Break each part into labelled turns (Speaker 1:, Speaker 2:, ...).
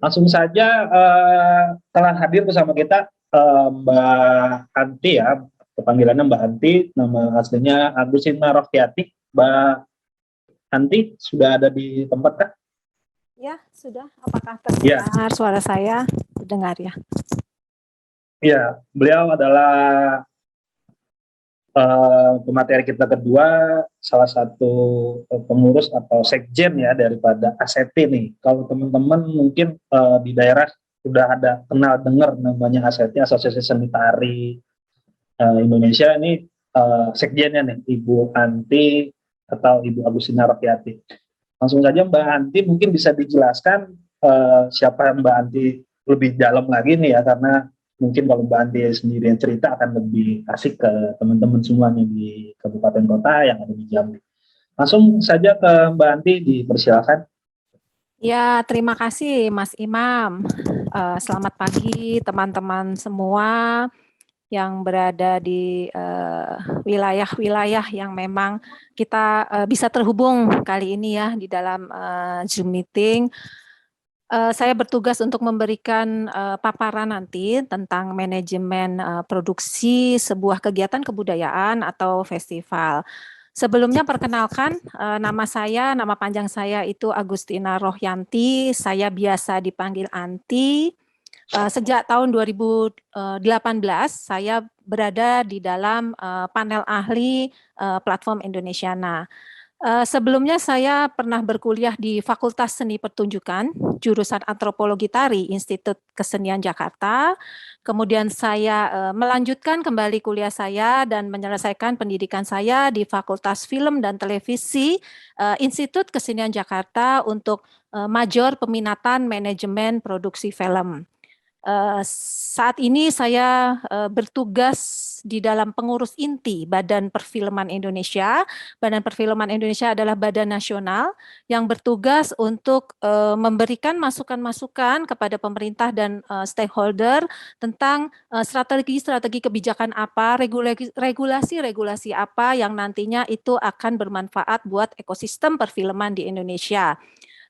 Speaker 1: Langsung saja telah hadir bersama kita Mbak Anti ya, panggilannya Mbak Anti, nama aslinya Agustina Rohtiati. Mbak Anti sudah ada di tempat kah?
Speaker 2: Ya, sudah. Apakah
Speaker 1: Ya,
Speaker 2: terdengar suara saya? Terdengar ya.
Speaker 1: ya, beliau adalah pemateri kita kedua, salah satu pengurus atau sekjen ya daripada ASETI nih. Kalau teman-teman mungkin di daerah sudah ada kenal dengar namanya ASETI, Asosiasi Seni Tari Indonesia. Ini sekjennya nih, Ibu Anti atau Ibu Agustina Rohtiati. Langsung saja Mbak Anti mungkin bisa dijelaskan siapa Mbak Anti lebih dalam lagi nih ya, karena mungkin kalau Mbak Anti sendiri yang cerita akan lebih asik ke teman-teman semuanya di kabupaten kota yang ada di Jambi. Langsung saja ke Mbak Anti, dipersilakan.
Speaker 2: Ya, terima kasih Mas Imam. Selamat pagi teman-teman semua yang berada di wilayah-wilayah yang memang kita bisa terhubung kali ini ya di dalam Zoom meeting. Saya bertugas untuk memberikan paparan nanti tentang manajemen produksi sebuah kegiatan kebudayaan atau festival. Sebelumnya perkenalkan, nama panjang saya itu Agustina Rohyanti, saya biasa dipanggil Anti. Sejak tahun 2018 saya berada di dalam panel ahli platform Indonesiana. Sebelumnya saya pernah berkuliah di Fakultas Seni Pertunjukan, jurusan Antropologi Tari, Institut Kesenian Jakarta. Kemudian saya melanjutkan kembali kuliah saya dan menyelesaikan pendidikan saya di Fakultas Film dan Televisi, Institut Kesenian Jakarta untuk major peminatan manajemen produksi film. Saat ini saya bertugas di dalam pengurus inti Badan Perfilman Indonesia. Badan Perfilman Indonesia adalah badan nasional yang bertugas untuk memberikan masukan-masukan kepada pemerintah dan stakeholder tentang strategi-strategi kebijakan apa, regulasi-regulasi apa yang nantinya itu akan bermanfaat buat ekosistem perfilman di Indonesia.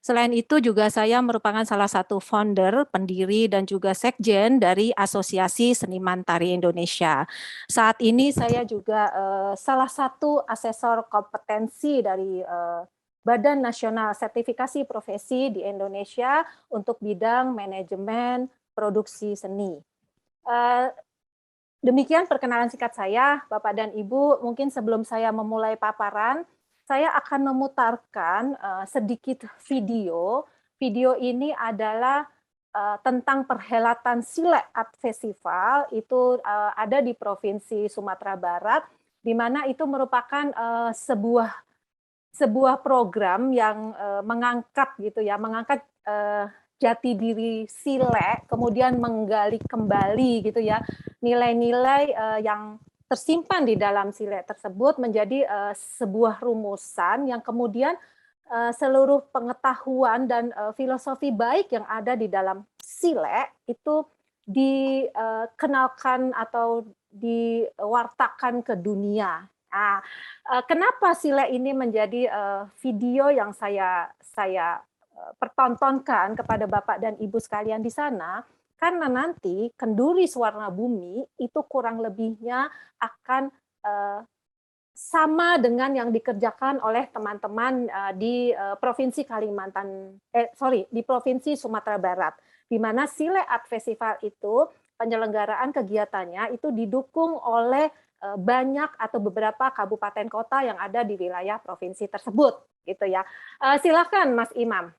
Speaker 2: Selain itu juga saya merupakan salah satu founder, pendiri dan juga sekjen dari Asosiasi Seniman Tari Indonesia. Saat ini saya juga salah satu asesor kompetensi dari Badan Nasional Sertifikasi Profesi di Indonesia untuk bidang manajemen produksi seni. Demikian perkenalan singkat saya, Bapak dan Ibu. Mungkin sebelum saya memulai paparan, saya akan memutarkan sedikit video. Video ini adalah tentang perhelatan Silek Art Festival, itu ada di Provinsi Sumatera Barat, di mana itu merupakan sebuah program yang mengangkat gitu ya, mengangkat jati diri Silek, kemudian menggali kembali gitu ya nilai-nilai yang tersimpan di dalam Silek tersebut menjadi sebuah rumusan yang kemudian seluruh pengetahuan dan filosofi baik yang ada di dalam Silek itu dikenalkan atau diwartakan ke dunia. Nah, kenapa Silek ini menjadi video yang saya pertontonkan kepada Bapak dan Ibu sekalian di sana? Karena nanti kenduri Suwarna Bumi itu kurang lebihnya akan sama dengan yang dikerjakan oleh teman-teman di Provinsi di Provinsi Sumatera Barat, di mana Silek Art Festival itu penyelenggaraan kegiatannya itu didukung oleh banyak atau beberapa kabupaten kota yang ada di wilayah provinsi tersebut, gitu ya. Silakan Mas Imam.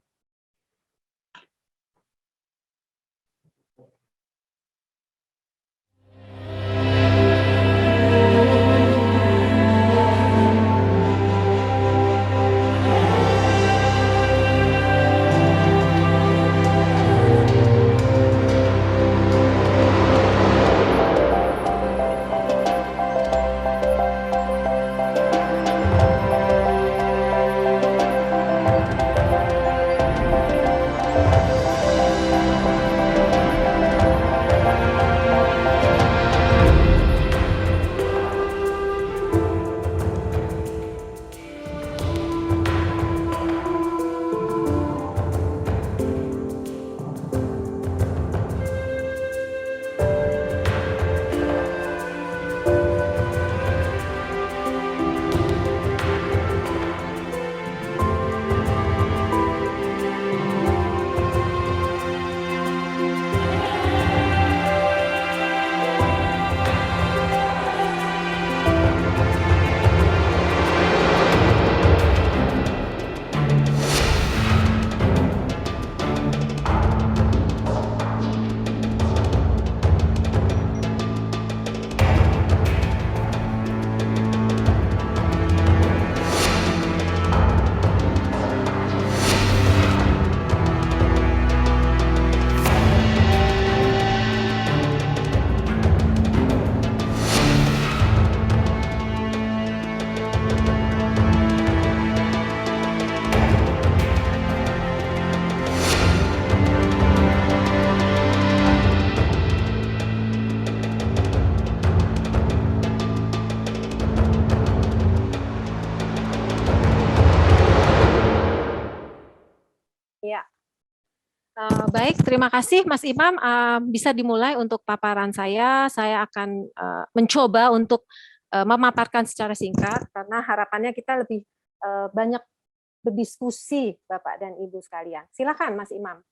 Speaker 2: Baik, terima kasih Mas Imam. Bisa dimulai untuk paparan saya. Saya akan mencoba untuk memaparkan secara singkat karena harapannya kita lebih banyak berdiskusi Bapak dan Ibu sekalian. Silakan Mas Imam.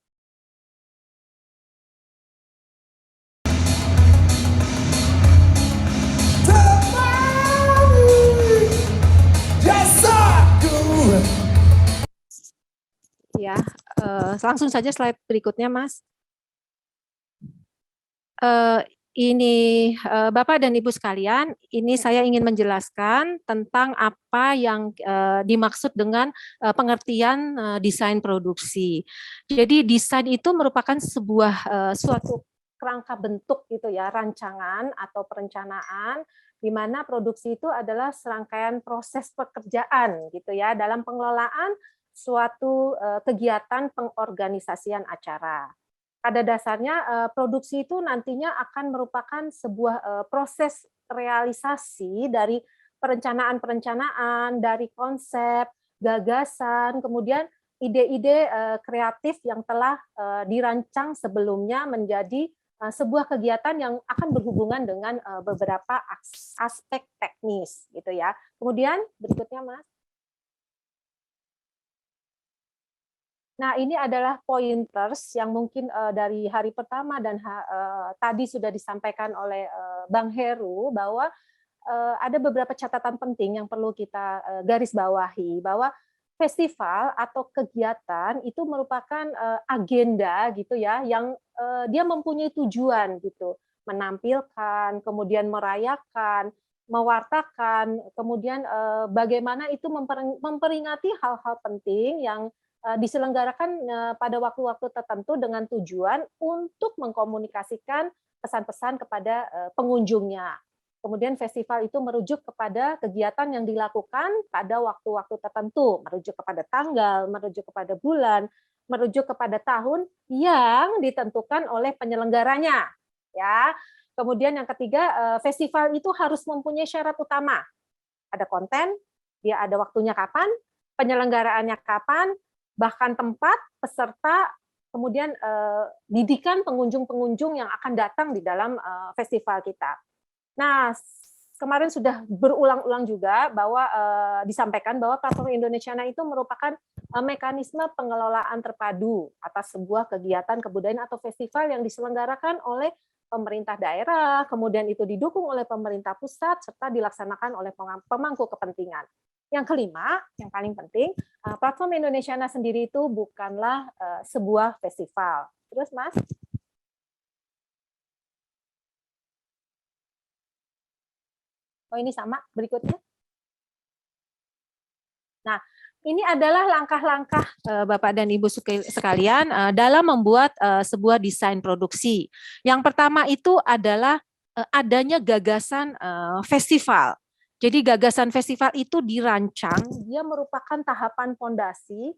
Speaker 2: Ya, langsung saja slide berikutnya, Mas. Ini Bapak dan Ibu sekalian, ini saya ingin menjelaskan tentang apa yang dimaksud dengan pengertian desain produksi. Jadi desain itu merupakan sebuah suatu kerangka bentuk gitu ya, rancangan atau perencanaan di mana produksi itu adalah serangkaian proses pekerjaan gitu ya dalam pengelolaan suatu kegiatan pengorganisasian acara. Pada dasarnya produksi itu nantinya akan merupakan sebuah proses realisasi dari perencanaan-perencanaan, dari konsep, gagasan, kemudian ide-ide kreatif yang telah dirancang sebelumnya menjadi sebuah kegiatan yang akan berhubungan dengan beberapa aspek teknis gitu ya. Kemudian berikutnya Mas. Nah, ini adalah pointers yang mungkin dari hari pertama dan tadi sudah disampaikan oleh Bang Heru bahwa ada beberapa catatan penting yang perlu kita garis bawahi bahwa festival atau kegiatan itu merupakan agenda gitu ya yang dia mempunyai tujuan gitu, menampilkan, kemudian merayakan, mewartakan, kemudian bagaimana itu memperingati hal-hal penting yang diselenggarakan pada waktu-waktu tertentu dengan tujuan untuk mengkomunikasikan pesan-pesan kepada pengunjungnya. Kemudian festival itu merujuk kepada kegiatan yang dilakukan pada waktu-waktu tertentu, merujuk kepada tanggal, merujuk kepada bulan, merujuk kepada tahun yang ditentukan oleh penyelenggaranya. Ya. Kemudian yang ketiga, festival itu harus mempunyai syarat utama. Ada konten, dia ada waktunya kapan, penyelenggaraannya kapan, bahkan tempat, peserta, kemudian didikan pengunjung-pengunjung yang akan datang di dalam festival kita. Nah, kemarin sudah berulang-ulang juga bahwa disampaikan bahwa Platform Indonesiana itu merupakan mekanisme pengelolaan terpadu atas sebuah kegiatan kebudayaan atau festival yang diselenggarakan oleh pemerintah daerah, kemudian itu didukung oleh pemerintah pusat, serta dilaksanakan oleh pemangku kepentingan. Yang kelima, yang paling penting, Platform Indonesiana sendiri itu bukanlah sebuah festival. Terus, Mas? Oh, ini sama berikutnya. Nah, ini adalah langkah-langkah Bapak dan Ibu sekalian dalam membuat sebuah desain produksi. Yang pertama itu adalah adanya gagasan festival. Jadi gagasan festival itu dirancang, dia merupakan tahapan fondasi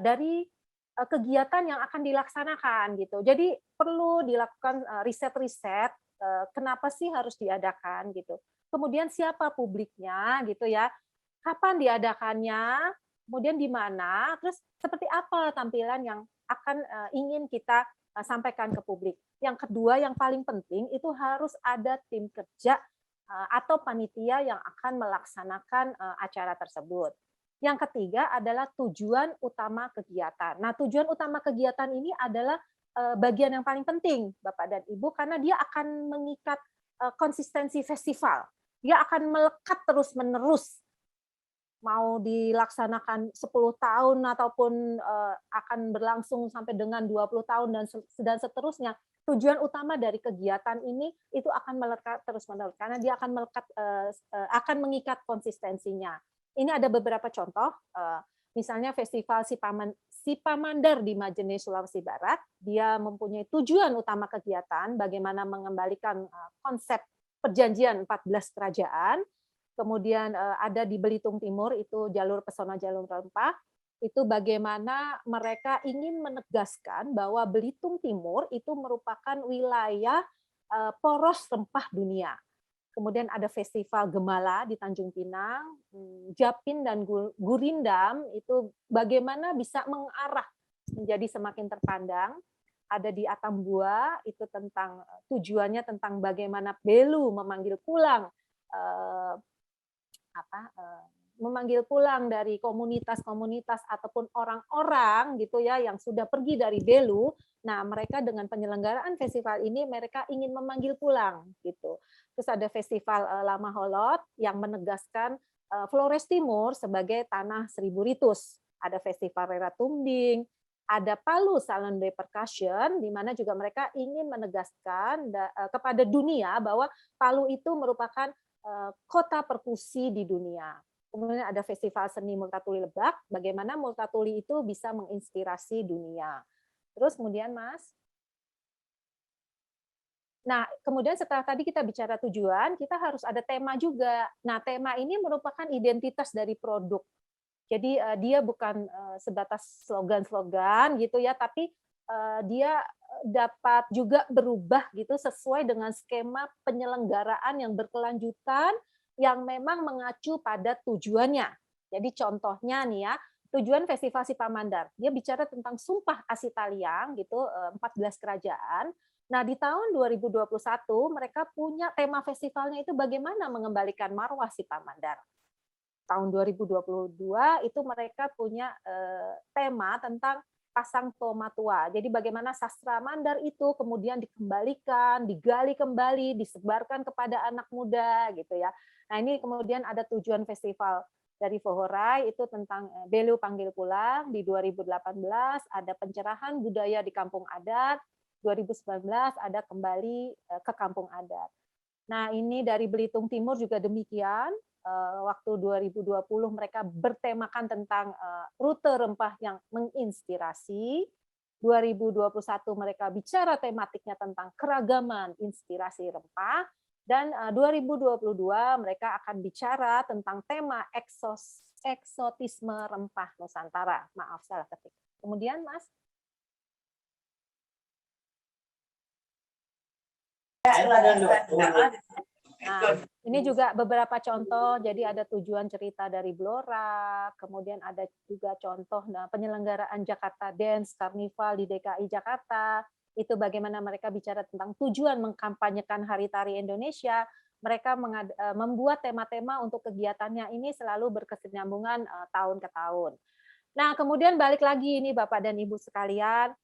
Speaker 2: dari kegiatan yang akan dilaksanakan gitu. Jadi perlu dilakukan riset-riset kenapa sih harus diadakan gitu. Kemudian siapa publiknya gitu ya. Kapan diadakannya, kemudian di mana, terus seperti apa tampilan yang akan ingin kita sampaikan ke publik. Yang kedua, yang paling penting itu harus ada tim kerja atau panitia yang akan melaksanakan acara tersebut. Yang ketiga adalah tujuan utama kegiatan. Nah, tujuan utama kegiatan ini adalah bagian yang paling penting, Bapak dan Ibu, karena dia akan mengikat konsistensi festival. Dia akan melekat terus-menerus, mau dilaksanakan 10 tahun ataupun akan berlangsung sampai dengan 20 tahun dan seterusnya. Tujuan utama dari kegiatan ini itu akan melekat terus-menerus karena dia akan melekat akan mengikat konsistensinya. Ini ada beberapa contoh, misalnya Festival Sipamandar di Majene, Sulawesi Barat. Dia mempunyai tujuan utama kegiatan bagaimana mengembalikan konsep perjanjian 14 kerajaan. Kemudian ada di Belitung Timur, itu jalur pesona jalur rempah, itu bagaimana mereka ingin menegaskan bahwa Belitung Timur itu merupakan wilayah poros rempah dunia. Kemudian ada Festival Gemala di Tanjung Pinang, Japin dan Gurindam, itu bagaimana bisa mengarah menjadi semakin terpandang. Ada di Atambua, itu tentang tujuannya tentang bagaimana Belu memanggil pulang memanggil pulang dari komunitas-komunitas ataupun orang-orang gitu ya yang sudah pergi dari Belu. Nah, mereka dengan penyelenggaraan festival ini mereka ingin memanggil pulang gitu. Terus ada festival Lama Holot yang menegaskan Flores Timur sebagai tanah seribu ritus. Ada festival Rera Tumbing, ada Palu Salonde Percussion, di mana juga mereka ingin menegaskan kepada dunia bahwa Palu itu merupakan kota perkusi di dunia. Kemudian ada festival seni Multatuli Lebak, bagaimana Multatuli itu bisa menginspirasi dunia. Terus kemudian Mas, nah kemudian setelah tadi kita bicara tujuan, kita harus ada tema juga. Nah tema ini merupakan identitas dari produk. Jadi dia bukan sebatas slogan-slogan gitu ya, tapi dia dapat juga berubah gitu sesuai dengan skema penyelenggaraan yang berkelanjutan yang memang mengacu pada tujuannya. Jadi contohnya nih ya, tujuan Festival Sipamandar, dia bicara tentang Sumpah Asitaliang gitu, 14 kerajaan. Nah, di tahun 2021 mereka punya tema festivalnya itu bagaimana mengembalikan marwah Sipamandar. Tahun 2022 itu mereka punya tema tentang Pasang Toma Tua. Jadi bagaimana sastra Mandar itu kemudian dikembalikan, digali kembali, disebarkan kepada anak muda gitu ya. Nah, ini kemudian ada tujuan festival dari Fohorai itu tentang Belu Panggil Pulang di 2018, ada pencerahan budaya di kampung adat, 2019 ada kembali ke kampung adat. Nah, ini dari Belitung Timur juga demikian. Waktu 2020 mereka bertemakan tentang rute rempah yang menginspirasi. 2021 mereka bicara tematiknya tentang keragaman inspirasi rempah. Dan 2022 mereka akan bicara tentang tema eksotisme rempah Nusantara. Maaf, salah ketik. Kemudian, Mas. Nah, ini juga beberapa contoh, jadi ada tujuan cerita dari Blora, kemudian ada juga contoh penyelenggaraan Jakarta Dance Carnival di DKI Jakarta, itu bagaimana mereka bicara tentang tujuan mengkampanyekan Hari Tari Indonesia, mereka membuat tema-tema untuk kegiatannya ini selalu berkesinambungan tahun ke tahun. Nah, kemudian balik lagi ini Bapak dan Ibu sekalian,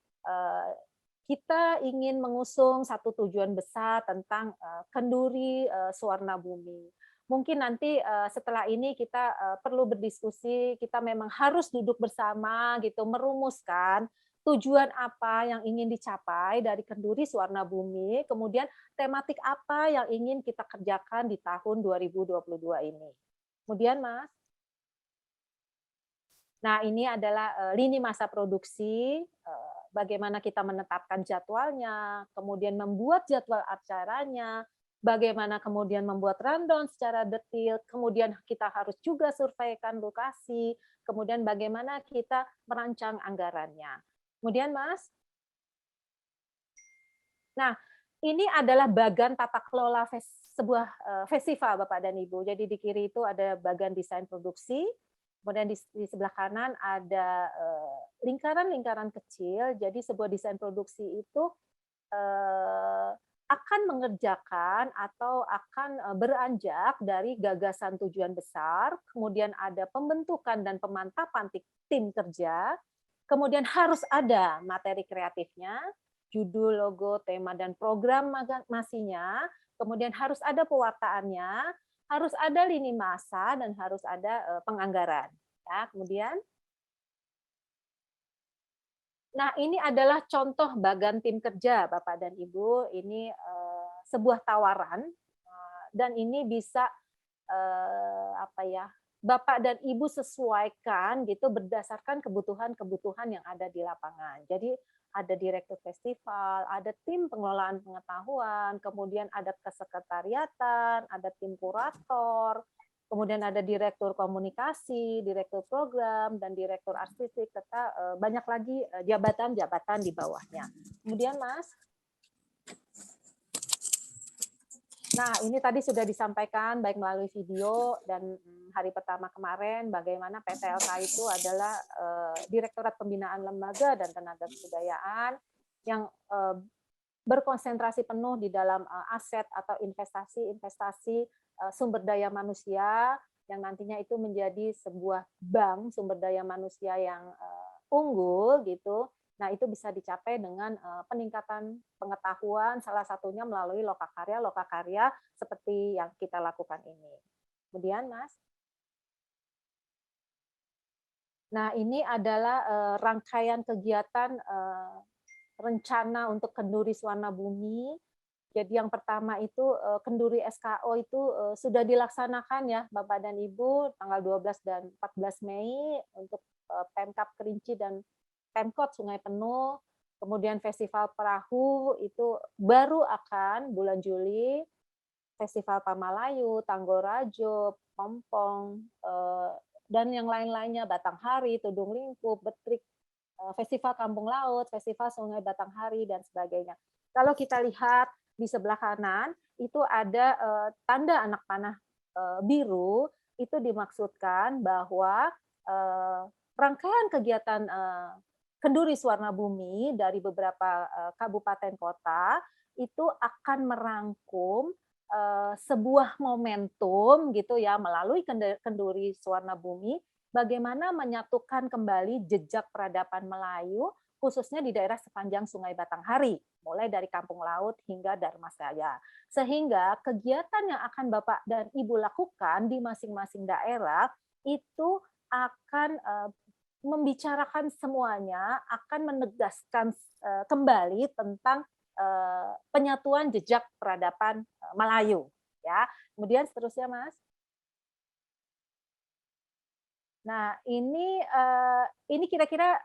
Speaker 2: kita ingin mengusung satu tujuan besar tentang kenduri Suwarna Bumi. Mungkin nanti setelah ini kita perlu berdiskusi, kita memang harus duduk bersama gitu, merumuskan tujuan apa yang ingin dicapai dari kenduri Suwarna Bumi, kemudian tematik apa yang ingin kita kerjakan di tahun 2022 ini. Kemudian Mas. Nah, ini adalah lini masa produksi, bagaimana kita menetapkan jadwalnya, kemudian membuat jadwal acaranya, bagaimana kemudian membuat rundown secara detail, kemudian kita harus juga surveikan lokasi, kemudian bagaimana kita merancang anggarannya. Kemudian, Mas. Nah, ini adalah bagan tata kelola sebuah festival, Bapak dan Ibu. Jadi di kiri itu ada bagan desain produksi, kemudian di sebelah kanan ada lingkaran-lingkaran kecil. Jadi sebuah desain produksi itu akan mengerjakan atau akan beranjak dari gagasan tujuan besar, kemudian ada pembentukan dan pemantapan tim kerja, kemudian harus ada materi kreatifnya, judul, logo, tema, dan program masinya, kemudian harus ada pewartaannya, harus ada lini masa, dan harus ada penganggaran. Ya, kemudian, nah ini adalah contoh bagan tim kerja, Bapak dan Ibu. Ini sebuah tawaran, dan ini bisa apa ya, Bapak dan Ibu sesuaikan gitu berdasarkan kebutuhan-kebutuhan yang ada di lapangan. Jadi ada direktur festival, ada tim pengelolaan pengetahuan, kemudian ada kesekretariatan, ada tim kurator, kemudian ada direktur komunikasi, direktur program, dan direktur artistik, serta banyak lagi jabatan-jabatan di bawahnya. Kemudian, Mas. Nah, ini tadi sudah disampaikan baik melalui video dan hari pertama kemarin bagaimana PTLK itu adalah Direktorat Pembinaan Lembaga dan Tenaga Kebudayaan yang berkonsentrasi penuh di dalam aset atau investasi sumber daya manusia yang nantinya itu menjadi sebuah bank sumber daya manusia yang unggul gitu. Nah, itu bisa dicapai dengan peningkatan pengetahuan, salah satunya melalui lokakarya seperti yang kita lakukan ini. Kemudian, Mas. Nah, ini adalah rangkaian kegiatan rencana untuk Kenduri Swarna Bumi. Jadi yang pertama itu Kenduri SKO itu sudah dilaksanakan ya Bapak dan Ibu tanggal 12 dan 14 Mei untuk Pemkab Kerinci dan Pemkot Sungai Penuh, kemudian Festival Perahu itu baru akan bulan Juli, Festival Pamalayu, Tanggorajo, Pompong, dan yang lain-lainnya, Batanghari, Tudung Lingkup, Betrik, Festival Kampung Laut, Festival Sungai Batanghari, dan sebagainya. Kalau kita lihat di sebelah kanan, itu ada tanda anak panah biru, itu dimaksudkan bahwa rangkaian kegiatan Kenduri Swarna Bumi dari beberapa kabupaten kota itu akan merangkum sebuah momentum gitu ya melalui Kenduri Swarna Bumi bagaimana menyatukan kembali jejak peradaban Melayu khususnya di daerah sepanjang Sungai Batanghari mulai dari Kampung Laut hingga Dharmasraya. Sehingga kegiatan yang akan Bapak dan Ibu lakukan di masing-masing daerah itu akan membicarakan semuanya, akan menegaskan kembali tentang penyatuan jejak peradaban Melayu. Ya, kemudian seterusnya, Mas. Nah, ini kira-kira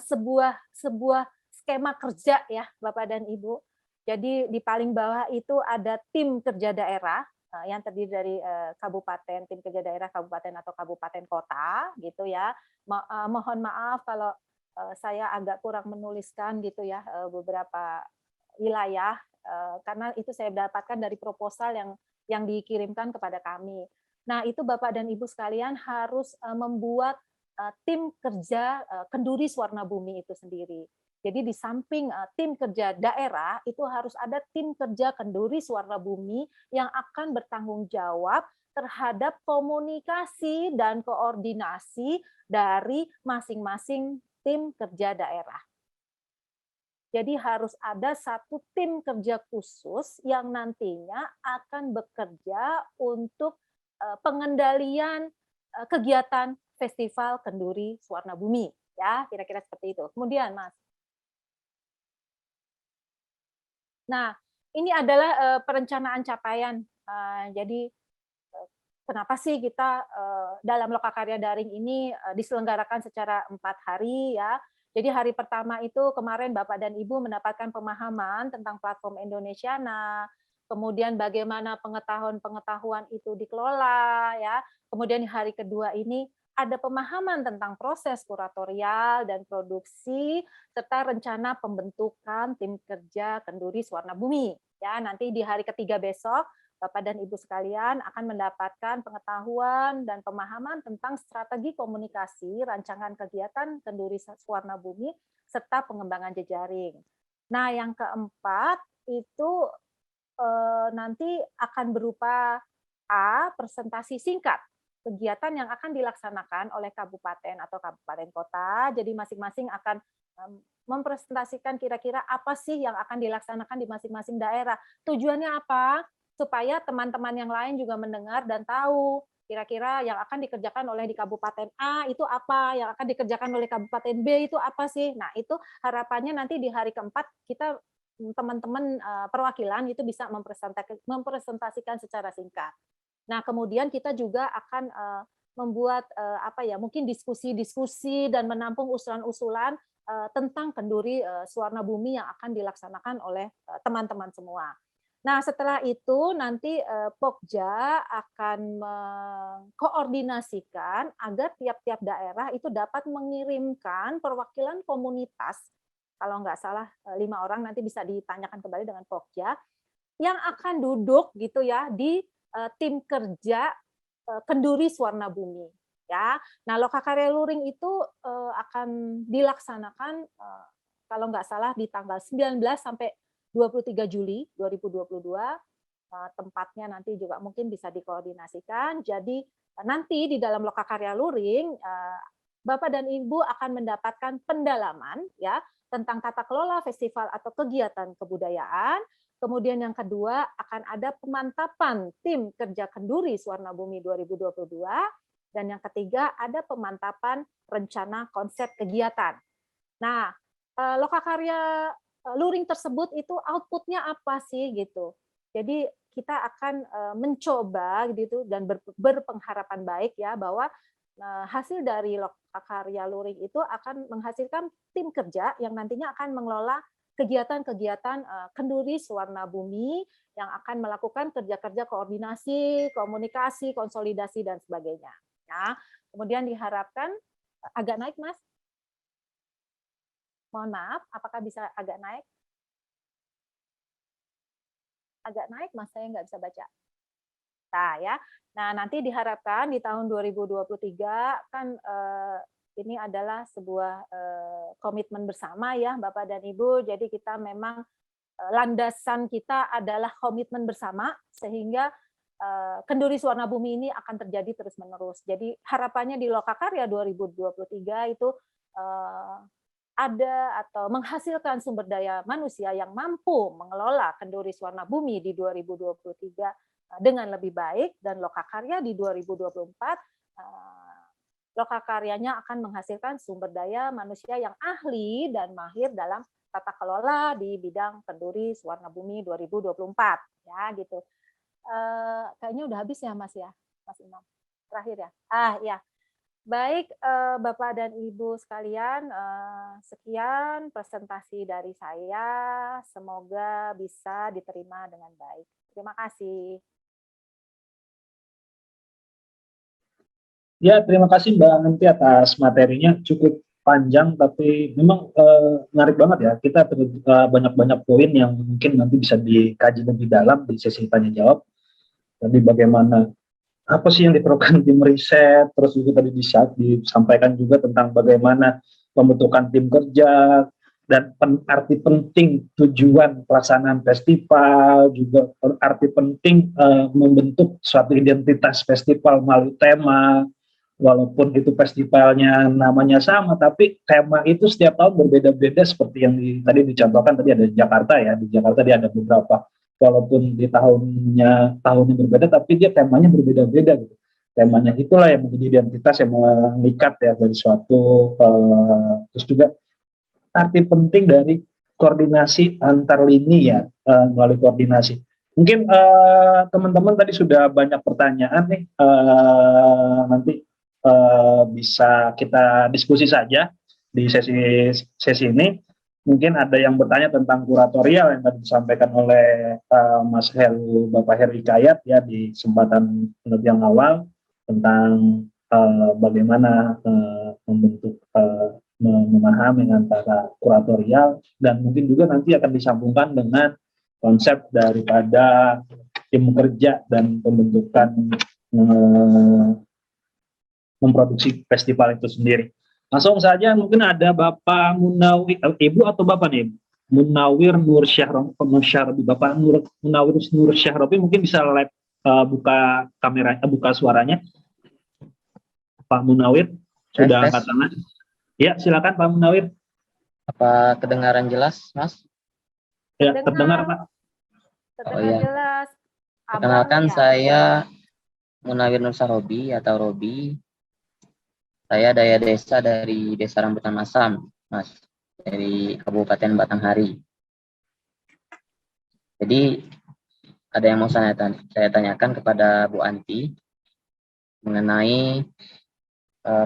Speaker 2: sebuah skema kerja ya, Bapak dan Ibu. Jadi di paling bawah itu ada tim kerja daerah yang terdiri dari kabupaten, tim kerja daerah kabupaten atau kabupaten kota gitu ya. Mohon maaf kalau saya agak kurang menuliskan gitu ya beberapa wilayah karena itu saya dapatkan dari proposal yang dikirimkan kepada kami. Nah, itu Bapak dan Ibu sekalian harus membuat tim kerja Kenduri Swarna Bumi itu sendiri. Jadi di samping tim kerja daerah itu harus ada tim kerja Kenduri Swarna Bumi yang akan bertanggung jawab terhadap komunikasi dan koordinasi dari masing-masing tim kerja daerah. Jadi harus ada satu tim kerja khusus yang nantinya akan bekerja untuk pengendalian kegiatan Festival Kenduri Swarna Bumi. Ya, kira-kira seperti itu. Kemudian, Mas. Nah, ini adalah perencanaan capaian. Jadi kenapa sih kita dalam Lokakarya Daring ini diselenggarakan secara 4 hari ya. Jadi hari pertama itu kemarin Bapak dan Ibu mendapatkan pemahaman tentang platform Indonesiana, kemudian bagaimana pengetahuan itu dikelola ya. Kemudian hari kedua ini ada pemahaman tentang proses kuratorial dan produksi serta rencana pembentukan tim kerja Kenduri Swarna Bumi. Ya, nanti di hari ketiga besok Bapak dan Ibu sekalian akan mendapatkan pengetahuan dan pemahaman tentang strategi komunikasi, rancangan kegiatan Kenduri Swarna Bumi serta pengembangan jejaring. Nah, yang keempat itu nanti akan berupa presentasi singkat kegiatan yang akan dilaksanakan oleh kabupaten atau kabupaten kota. Jadi masing-masing akan mempresentasikan kira-kira apa sih yang akan dilaksanakan di masing-masing daerah. Tujuannya apa? Supaya teman-teman yang lain juga mendengar dan tahu kira-kira yang akan dikerjakan oleh di Kabupaten A itu apa, yang akan dikerjakan oleh Kabupaten B itu apa sih. Nah, itu harapannya nanti di hari keempat kita teman-teman perwakilan itu bisa mempresentasikan secara singkat. Nah, kemudian kita juga akan membuat mungkin diskusi-diskusi dan menampung usulan-usulan tentang Kenduri Swarna Bumi yang akan dilaksanakan oleh teman-teman semua. Nah, setelah itu nanti Pokja akan mengkoordinasikan agar tiap-tiap daerah itu dapat mengirimkan perwakilan komunitas, kalau nggak salah 5 orang, nanti bisa ditanyakan kembali dengan Pokja, yang akan duduk gitu ya di tim kerja Kenduri Swarna Bumi ya. Nah, Lokakarya Luring itu akan dilaksanakan kalau nggak salah di tanggal 19 sampai 23 Juli 2022. Tempatnya nanti juga mungkin bisa dikoordinasikan. Jadi nanti di dalam Lokakarya Luring Bapak dan Ibu akan mendapatkan pendalaman ya tentang tata kelola festival atau kegiatan kebudayaan. Kemudian yang kedua akan ada pemantapan tim kerja Kenduri Swarna Bumi 2022 dan yang ketiga ada pemantapan rencana konsep kegiatan. Nah, Lokakarya Luring tersebut itu outputnya apa sih gitu. Jadi kita akan mencoba gitu dan berpengharapan baik ya bahwa hasil dari Lokakarya Luring itu akan menghasilkan tim kerja yang nantinya akan mengelola kegiatan-kegiatan Kenduri Swarna Bumi yang akan melakukan kerja-kerja koordinasi, komunikasi, konsolidasi dan sebagainya. Ya, kemudian diharapkan agak naik, Mas. Mohon maaf, apakah bisa agak naik? Agak naik, Mas, saya nggak bisa baca. Nah, ya. Nah, nanti diharapkan di tahun 2023 kan ini adalah sebuah komitmen bersama ya Bapak dan Ibu. Jadi kita memang landasan kita adalah komitmen bersama sehingga Kenduri Swarna Bumi ini akan terjadi terus-menerus. Jadi harapannya di Lokakarya 2023 itu ada atau menghasilkan sumber daya manusia yang mampu mengelola Kenduri Swarna Bumi di 2023 dengan lebih baik dan Lokakarya di 2024 Lokakaryanya akan menghasilkan sumber daya manusia yang ahli dan mahir dalam tata kelola di bidang Kenduri Swarna Bumi 2024 ya gitu. Kayaknya udah habis ya Mas ya, Mas Imam. Terakhir ya. Ya. Baik Bapak dan Ibu sekalian, sekian presentasi dari saya. Semoga bisa diterima dengan baik. Terima kasih.
Speaker 1: Ya, terima kasih Mbak Nanti atas materinya cukup panjang tapi memang menarik banget ya. Kita banyak-banyak poin yang mungkin nanti bisa dikaji lebih dalam di sesi tanya jawab. Tadi bagaimana apa sih yang diperlukan tim riset, terus juga tadi disampaikan juga tentang bagaimana pembentukan tim kerja dan arti penting tujuan pelaksanaan festival, juga arti penting membentuk suatu identitas festival melalui tema. Walaupun itu festivalnya namanya sama, tapi tema itu setiap tahun berbeda-beda seperti yang tadi dicontohkan tadi ada Jakarta ya, di Jakarta dia ada beberapa, walaupun di tahunnya berbeda, tapi dia temanya berbeda-beda gitu. Temanya itulah yang menjadi identitas yang mengikat ya dari suatu terus juga arti penting dari koordinasi antar lini ya melalui koordinasi. Mungkin teman-teman tadi sudah banyak pertanyaan nih, nanti bisa kita diskusi saja di sesi ini. Mungkin ada yang bertanya tentang kuratorial yang tadi disampaikan oleh Mas Heru, Bapak Heru Hikayat ya di kesempatan yang awal tentang bagaimana membentuk memahami antara kuratorial dan mungkin juga nanti akan disambungkan dengan konsep daripada tim kerja dan pembentukan memproduksi festival itu sendiri. Langsung saja mungkin ada Bapak Munawir, Ibu atau Bapak nih? Munawir Nur Syahrobi, Bapak Munawir Nur Syahrobi mungkin bisa live buka kamera, buka suaranya. Pak Munawir sudah angkat tangan. Ya, silakan Pak Munawir.
Speaker 3: Apa kedengaran jelas, Mas?
Speaker 1: Ya, terdengar Pak.
Speaker 2: Terdengar jelas.
Speaker 3: Perkenalkan saya Munawir Nur Syahrobi atau Robi. Saya daya desa dari Desa Rambutan Masam, Mas, dari Kabupaten Batanghari. Jadi ada yang mau saya tanyakan kepada Bu Anti mengenai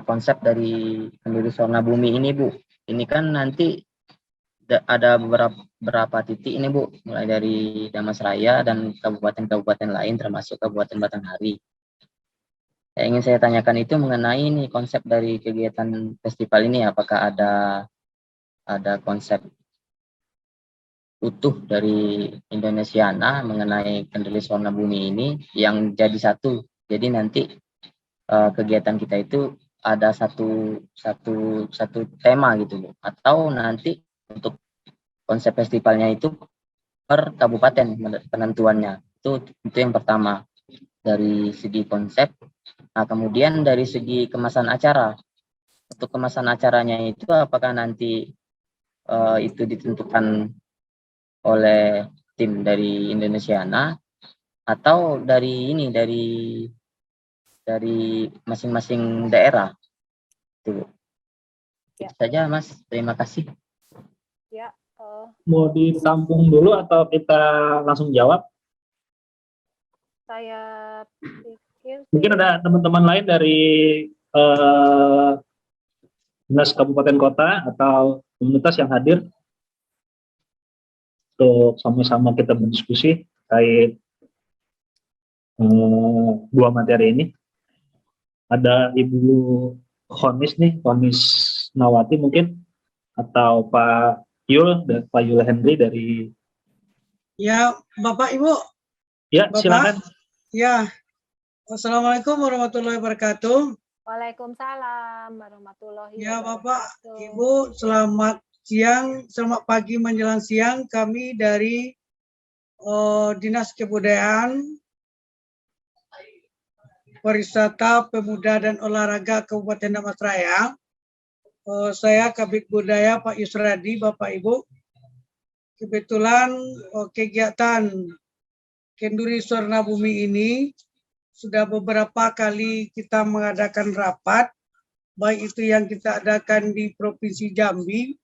Speaker 3: konsep dari Kenduri Swarna Bumi ini, Bu. Ini kan nanti ada beberapa titik ini, Bu, mulai dari Damasraya dan kabupaten-kabupaten lain termasuk Kabupaten Batanghari. Yang ingin saya tanyakan itu mengenai ini konsep dari kegiatan festival ini, apakah ada konsep utuh dari Indonesiana mengenai Kendelis Warna Bumi ini yang jadi satu. Jadi nanti kegiatan kita itu ada satu tema gitu Bu. Atau nanti untuk konsep festivalnya itu per kabupaten penentuannya. Itu yang pertama dari segi konsep. Nah, kemudian dari segi kemasan acara. Untuk kemasan acaranya itu apakah nanti itu ditentukan oleh tim dari Indonesiana atau dari masing-masing daerah. Itu saja Mas, terima kasih.
Speaker 2: Ya,
Speaker 1: Mau ditampung dulu atau kita langsung jawab?
Speaker 2: saya pikir
Speaker 1: Mungkin ada teman-teman lain dari dinas kabupaten kota atau komunitas yang hadir untuk sama-sama kita berdiskusi terkait dua materi ini. Ada Ibu Khonis nih, Khonis Nawati mungkin, atau Pak Yul Henry dari.
Speaker 4: Ya, Bapak Ibu.
Speaker 1: Ya,
Speaker 4: Bapak,
Speaker 1: silakan.
Speaker 4: Ya, Assalamualaikum warahmatullahi wabarakatuh.
Speaker 2: Waalaikumsalam warahmatullahi wabarakatuh.
Speaker 4: Ya, Bapak, Ibu, selamat siang, selamat pagi menjelang siang. Kami dari Dinas Kebudayaan, Pariwisata, Pemuda dan Olahraga Kabupaten Damastraya. Saya Kabid Budaya Pak Yusradi, Bapak Ibu. Kebetulan kegiatan Kenduri Warna Bumi ini sudah beberapa kali kita mengadakan rapat, baik itu yang kita adakan di Provinsi Jambi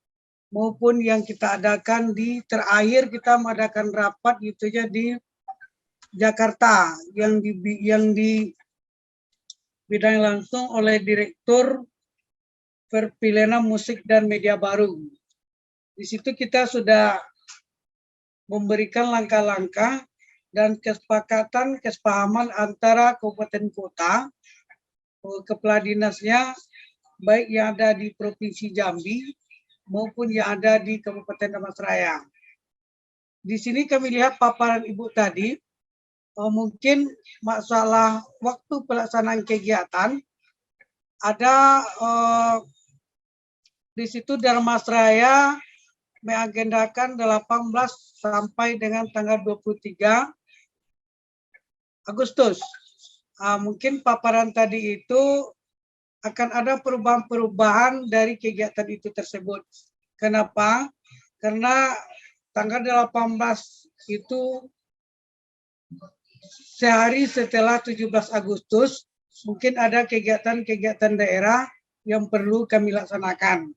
Speaker 4: maupun yang kita adakan terakhir kita mengadakan rapat itu di Jakarta yang dibidang langsung oleh Direktur Perfilman Musik dan Media Baru. Di situ kita sudah memberikan langkah-langkah dan kesepahaman antara kabupaten kota, kepala dinasnya, baik yang ada di Provinsi Jambi maupun yang ada di Kabupaten Damastraya. Di sini kami lihat paparan Ibu tadi, mungkin masalah waktu pelaksanaan kegiatan, ada di situ Damastraya mengagendakan 18 sampai dengan tanggal 23 Agustus. Mungkin paparan tadi itu akan ada perubahan-perubahan dari kegiatan itu tersebut. Kenapa? Karena tanggal 18 itu sehari setelah 17 Agustus, mungkin ada kegiatan-kegiatan daerah yang perlu kami laksanakan.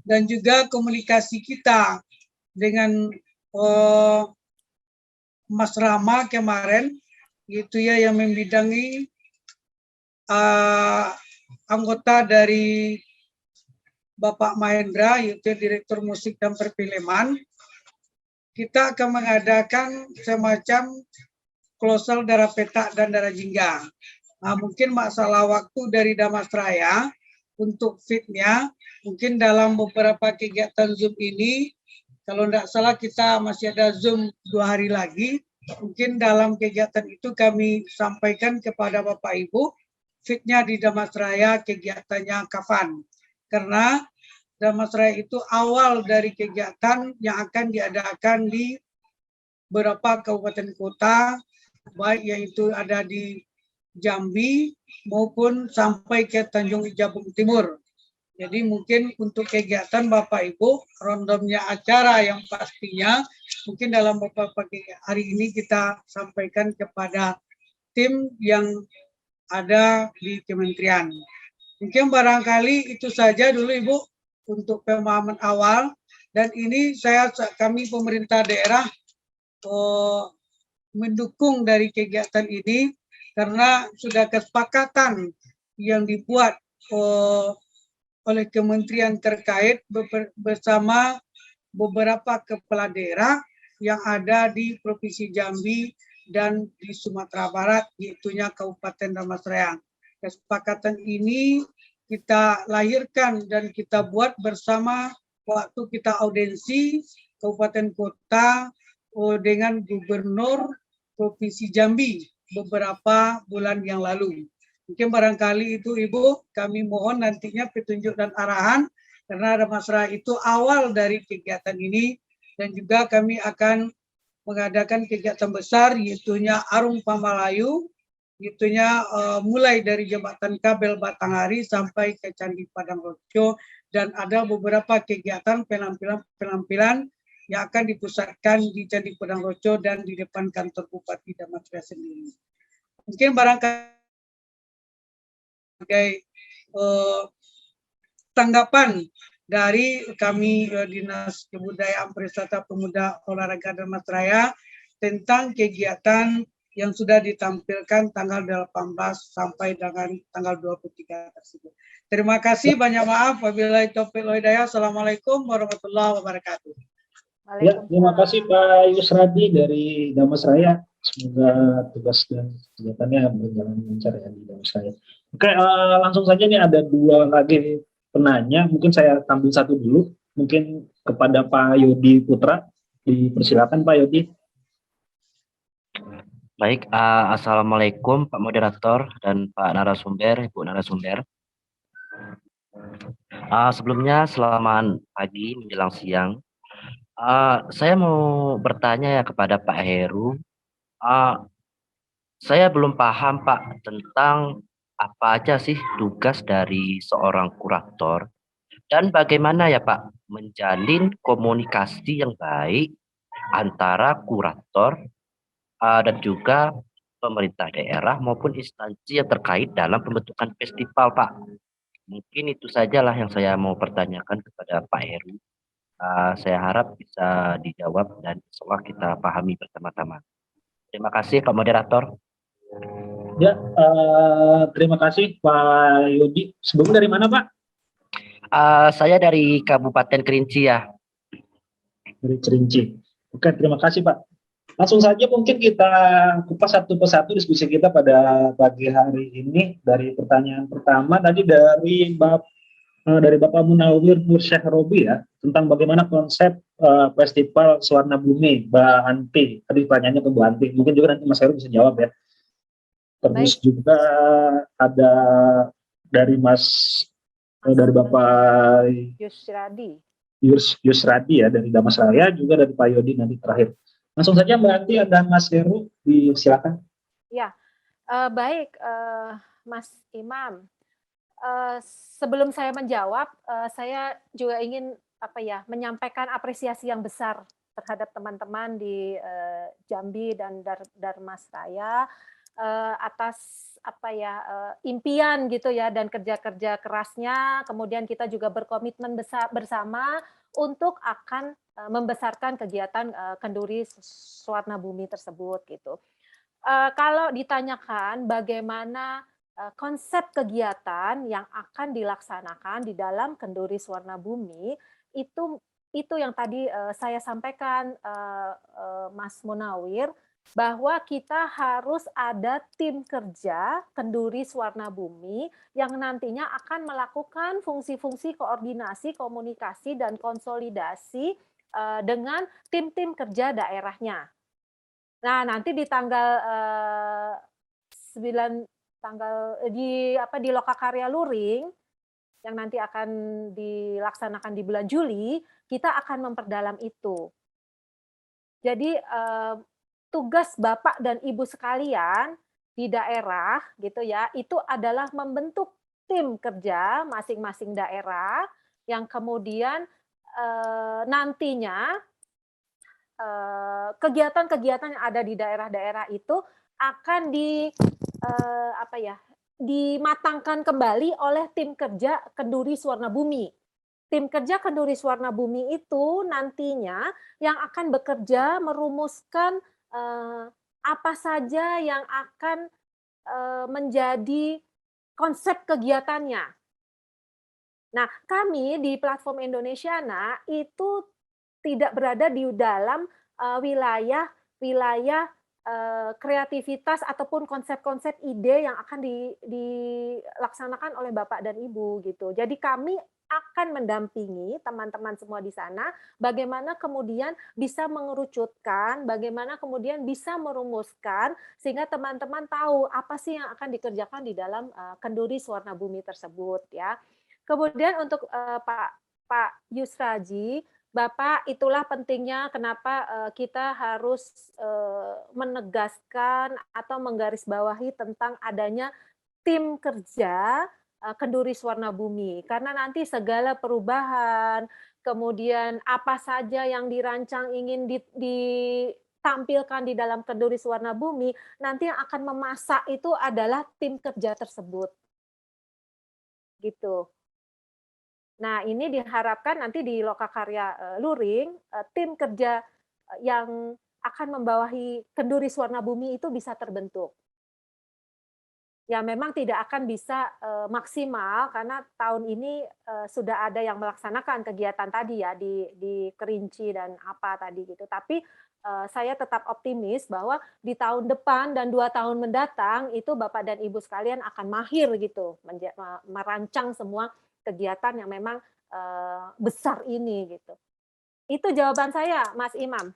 Speaker 4: Dan juga komunikasi kita dengan Mas Rama kemarin, itu ya yang membidangi anggota dari Bapak Mahendra, yaitu Direktur Musik dan Perfilman. Kita akan mengadakan semacam klosel darah petak dan darah jingga. Mungkin masalah waktu dari Damastraya untuk fitnya, mungkin dalam beberapa kegiatan Zoom ini, kalau tidak salah kita masih ada Zoom 2 hari lagi. Mungkin dalam kegiatan itu kami sampaikan kepada Bapak Ibu, fitnya di Damastraya kegiatannya kapan. Karena Damastraya itu awal dari kegiatan yang akan diadakan di beberapa kabupaten kota, baik yang itu ada di Jambi maupun sampai ke Tanjung Jabung Timur. Jadi mungkin untuk kegiatan Bapak Ibu, rondomnya acara yang pastinya mungkin dalam beberapa hari ini kita sampaikan kepada tim yang ada di kementerian. Mungkin barangkali itu saja dulu Ibu untuk pemahaman awal, dan ini kami pemerintah daerah mendukung dari kegiatan ini karena sudah kesepakatan yang dibuat oleh kementerian terkait bersama beberapa kepala daerah yang ada di Provinsi Jambi dan di Sumatera Barat, yaitunya Kabupaten Damastraya. Kesepakatan ini kita lahirkan dan kita buat bersama waktu kita audiensi kabupaten kota dengan Gubernur Provinsi Jambi beberapa bulan yang lalu. Mungkin barangkali itu Ibu, kami mohon nantinya petunjuk dan arahan, karena ada masalah itu awal dari kegiatan ini, dan juga kami akan mengadakan kegiatan besar, yaitunya Arung Pamalayu, yaitunya mulai dari jembatan kabel Batanghari sampai ke Candi Padang Roco, dan ada beberapa kegiatan penampilan yang akan dipusatkan di Candi Padang Roco dan di depan kantor Bupati Damastraya sendiri. Mungkin barangkali tanggapan dari kami Dinas Kebudayaan Pariwisata Pemuda Olahraga Damastraya tentang kegiatan yang sudah ditampilkan tanggal 18 sampai dengan tanggal 23 tersebut. Terima kasih, banyak maaf. Wabillahi taufiq wal hidayah. Assalamualaikum warahmatullahi wabarakatuh.
Speaker 1: Ya, terima kasih Pak Yusradi dari Damastraya. Semoga tugas dan kegiatannya berjalan lancar ya di Damastraya. Oke, langsung saja nih ada dua lagi penanya. Mungkin saya ambil satu dulu. Mungkin kepada Pak Yodi Putra. Dipersilakan Pak Yodi.
Speaker 5: Baik, Assalamualaikum Pak Moderator dan Pak Narasumber, Ibu Narasumber. Sebelumnya selamat pagi menjelang siang. Saya mau bertanya ya kepada Pak Heru. Saya belum paham Pak tentang apa aja sih tugas dari seorang kurator dan bagaimana ya Pak menjalin komunikasi yang baik antara kurator dan juga pemerintah daerah maupun instansi yang terkait dalam pembentukan festival, Pak. Mungkin itu sajalah yang saya mau pertanyakan kepada Pak Heru. Saya harap bisa dijawab dan insya Allah kita pahami bersama-sama. Terima kasih Pak Moderator.
Speaker 1: Ya, terima kasih Pak Yodi. Sebelum dari mana Pak?
Speaker 5: Saya dari Kabupaten Kerinci ya.
Speaker 1: Dari Kerinci. Oke, terima kasih Pak. Langsung saja mungkin kita kupas satu persatu diskusi kita pada pagi hari ini. Dari pertanyaan pertama tadi dari Bapak Munawir Nur Syekh Robi ya, tentang bagaimana konsep festival Sewarna Bumi, Mbak Anti. Tadi pertanyaannya ke Mbak Anti, mungkin juga nanti Mas Heru bisa jawab ya. Terus
Speaker 2: Baik.
Speaker 1: juga ada dari dari Bapak Yusradi ya dari Damastraya, juga dari Pak Yodi nanti terakhir. Langsung saja Mbak Anti dan Mas Heru, silakan.
Speaker 2: Ya, baik Mas Imam. Sebelum saya menjawab, saya juga ingin menyampaikan apresiasi yang besar terhadap teman-teman di Jambi dan Damastraya atas impian gitu ya dan kerja-kerja kerasnya. Kemudian kita juga berkomitmen bersama untuk akan membesarkan kegiatan Kenduri Sewarna Bumi tersebut gitu. Kalau ditanyakan bagaimana konsep kegiatan yang akan dilaksanakan di dalam Kenduri Sewarna Bumi, itu yang tadi saya sampaikan Mas Munawir, bahwa kita harus ada tim kerja Kenduri Sewarna Bumi yang nantinya akan melakukan fungsi-fungsi koordinasi, komunikasi, dan konsolidasi dengan tim-tim kerja daerahnya. Nah, nanti di tanggal 9 di Lokakarya Luring yang nanti akan dilaksanakan di bulan Juli, kita akan memperdalam itu. Jadi tugas Bapak dan Ibu sekalian di daerah gitu ya, itu adalah membentuk tim kerja masing-masing daerah yang kemudian nantinya kegiatan-kegiatan yang ada di daerah-daerah itu akan dimatangkan kembali oleh tim kerja Kenduri Sewarna Bumi. Tim kerja Kenduri Sewarna Bumi itu nantinya yang akan bekerja merumuskan apa saja yang akan menjadi konsep kegiatannya. Nah, kami di Platform Indonesiana itu tidak berada di dalam wilayah kreativitas ataupun konsep-konsep ide yang akan dilaksanakan oleh Bapak dan Ibu gitu. Jadi kami akan mendampingi teman-teman semua di sana, bagaimana kemudian bisa mengerucutkan, bagaimana kemudian bisa merumuskan, sehingga teman-teman tahu apa sih yang akan dikerjakan di dalam Kenduri Suwarna Bumi tersebut ya. Kemudian untuk Pak Yusraji, Bapak, itulah pentingnya kenapa kita harus menegaskan atau menggarisbawahi tentang adanya tim kerja Kenduri Suwarna Bumi. Karena nanti segala perubahan, kemudian apa saja yang dirancang ingin ditampilkan di dalam Kenduri Suwarna Bumi, nanti yang akan memasak itu adalah tim kerja tersebut. Gitu. Nah, ini diharapkan nanti di Lokakarya Luring, tim kerja yang akan membawahi Kenduri Suwarna Bumi itu bisa terbentuk. Ya memang tidak akan bisa maksimal karena tahun ini sudah ada yang melaksanakan kegiatan tadi ya di Kerinci dan apa tadi gitu. Tapi saya tetap optimis bahwa di tahun depan dan 2 tahun mendatang itu Bapak dan Ibu sekalian akan mahir gitu merancang semua kegiatan yang memang besar ini gitu. Itu jawaban saya, Mas Imam.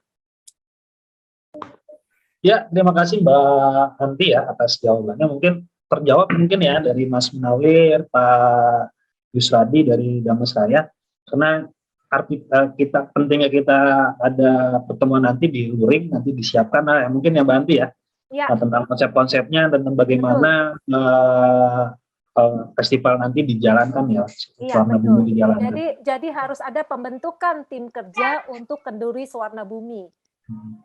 Speaker 1: Ya, terima kasih Mbak Hanti ya atas jawabannya. Mungkin terjawab mungkin ya dari Mas Munawir, Pak Yusradi dari Damasraya. Karena kita pentingnya kita ada pertemuan nanti di Luring, nanti disiapkan ya, mungkin ya Mbak Hanti ya.
Speaker 2: Ya.
Speaker 1: Nah, tentang konsep-konsepnya, tentang bagaimana festival nanti dijalankan ya.
Speaker 2: Iya,
Speaker 1: Suwarna
Speaker 2: betul.
Speaker 1: Bumi dijalankan.
Speaker 2: Jadi harus ada pembentukan tim kerja untuk Kenduri Suwarna Bumi.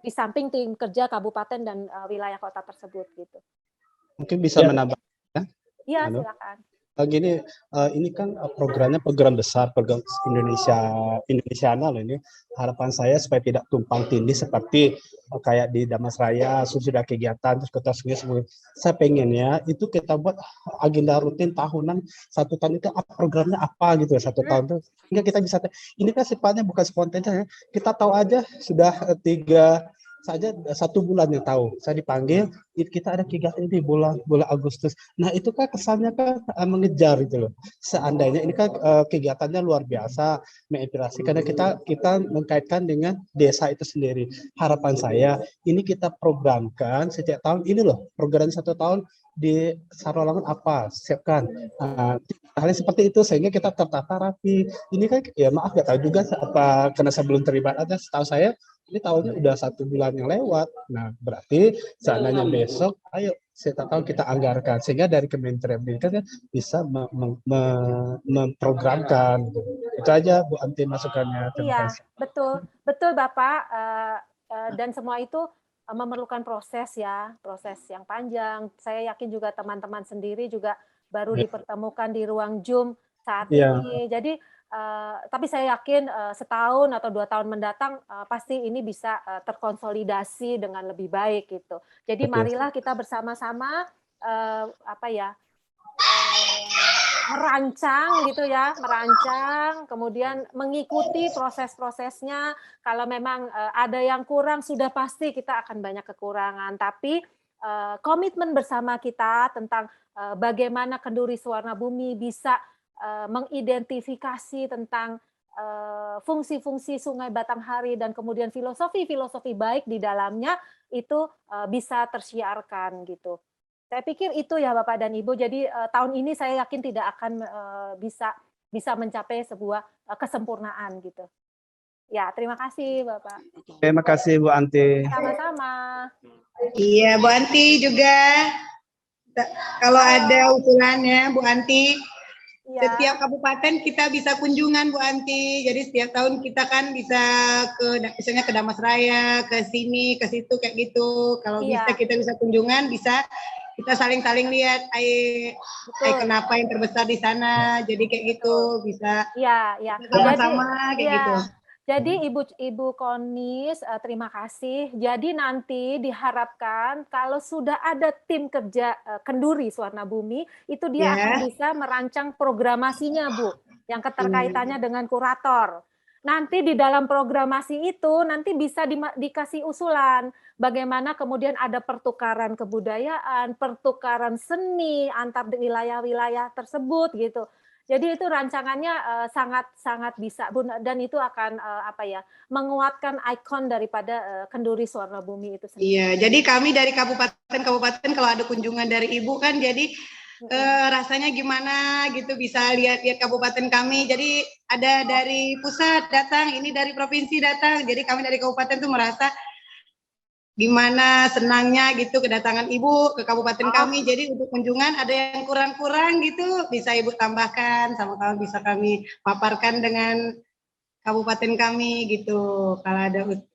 Speaker 2: Di samping tim kerja kabupaten dan wilayah kota tersebut gitu.
Speaker 6: Mungkin bisa menambah ya?
Speaker 2: Iya, silakan.
Speaker 6: Gini, ini kan programnya program besar, program Indonesiana loh ini. Harapan saya supaya tidak tumpang tindih seperti kayak di Damasraya sudah kegiatan terus kota Sungai semua. Saya pengennya itu kita buat agenda rutin tahunan, 1 tahun itu programnya apa gitu ya, 1 tahun itu sehingga kita bisa. Ini kan sifatnya bukan spontan ya. Kita tahu aja sudah 3 saja 1 bulan yang tahu. Saya dipanggil, kita ada kegiatan di bulan Agustus. Nah itu kan kesannya kan mengejar itu loh. Seandainya ini kan kegiatannya luar biasa, menginspirasi karena kita mengkaitkan dengan desa itu sendiri. Harapan saya ini kita programkan setiap tahun ini loh, program 1 tahun di Sarawangun apa siapkan hal seperti itu sehingga kita tertata rapi. Ini kan ya maaf nggak tahu juga apa karena saya belum terlibat aja. Setahu saya ini tahunnya udah 1 bulan yang lewat. Nah berarti seandainya besok ayo setiap tahun kita anggarkan sehingga dari Kementerian Pendidikan bisa memprogramkan. Itu aja Bu Anti masukannya.
Speaker 2: Iya, betul Bapak, dan semua itu memerlukan proses ya, proses yang panjang. Saya yakin juga teman-teman sendiri juga baru dipertemukan di ruang Zoom saat ini. Jadi tapi saya yakin setahun atau 2 tahun mendatang pasti ini bisa terkonsolidasi dengan lebih baik gitu. Jadi marilah kita bersama-sama merancang gitu ya, kemudian mengikuti proses-prosesnya. Kalau memang ada yang kurang, sudah pasti kita akan banyak kekurangan. Tapi komitmen bersama kita tentang bagaimana Kenduri Suwarna Bumi bisa mengidentifikasi tentang fungsi-fungsi Sungai Batanghari dan kemudian filosofi-filosofi baik di dalamnya itu bisa tersiarkan gitu. Saya pikir itu ya Bapak dan Ibu. Jadi tahun ini saya yakin tidak akan bisa mencapai sebuah kesempurnaan gitu. Ya, terima kasih Bapak.
Speaker 6: Terima kasih Bu Anti.
Speaker 2: Sama-sama.
Speaker 7: Iya, Bu Anti juga. Kalau ada usulannya Bu Anti, setiap kabupaten kita bisa kunjungan Bu Anti. Jadi setiap tahun kita kan bisa misalnya ke Damasraya, ke sini, ke situ kayak gitu. Kalau bisa kita bisa kunjungan, bisa kita saling-saling lihat kenapa yang terbesar di sana. Jadi kayak gitu bisa.
Speaker 2: Iya.
Speaker 7: Sama-sama kayak gitu.
Speaker 2: Jadi Ibu Konis, terima kasih. Jadi nanti diharapkan kalau sudah ada tim kerja Kenduri Suwarna Bumi, itu dia akan bisa merancang programasinya, Bu, yang keterkaitannya dengan kurator. nanti di dalam programasi itu nanti bisa dikasih usulan bagaimana kemudian ada pertukaran kebudayaan, pertukaran seni antar wilayah-wilayah tersebut gitu. Jadi itu rancangannya sangat bisa dan itu akan menguatkan ikon daripada Kenduri Suwarnabhumi itu sendiri.
Speaker 7: Iya, jadi kami dari kabupaten kalau ada kunjungan dari Ibu kan jadi rasanya gimana gitu, bisa lihat-lihat kabupaten kami. Jadi ada dari pusat datang, ini dari provinsi datang. Jadi kami dari kabupaten tuh merasa gimana senangnya gitu kedatangan Ibu ke kabupaten kami. Jadi untuk kunjungan ada yang kurang-kurang gitu bisa Ibu tambahkan, sama-sama bisa kami paparkan dengan kabupaten kami gitu.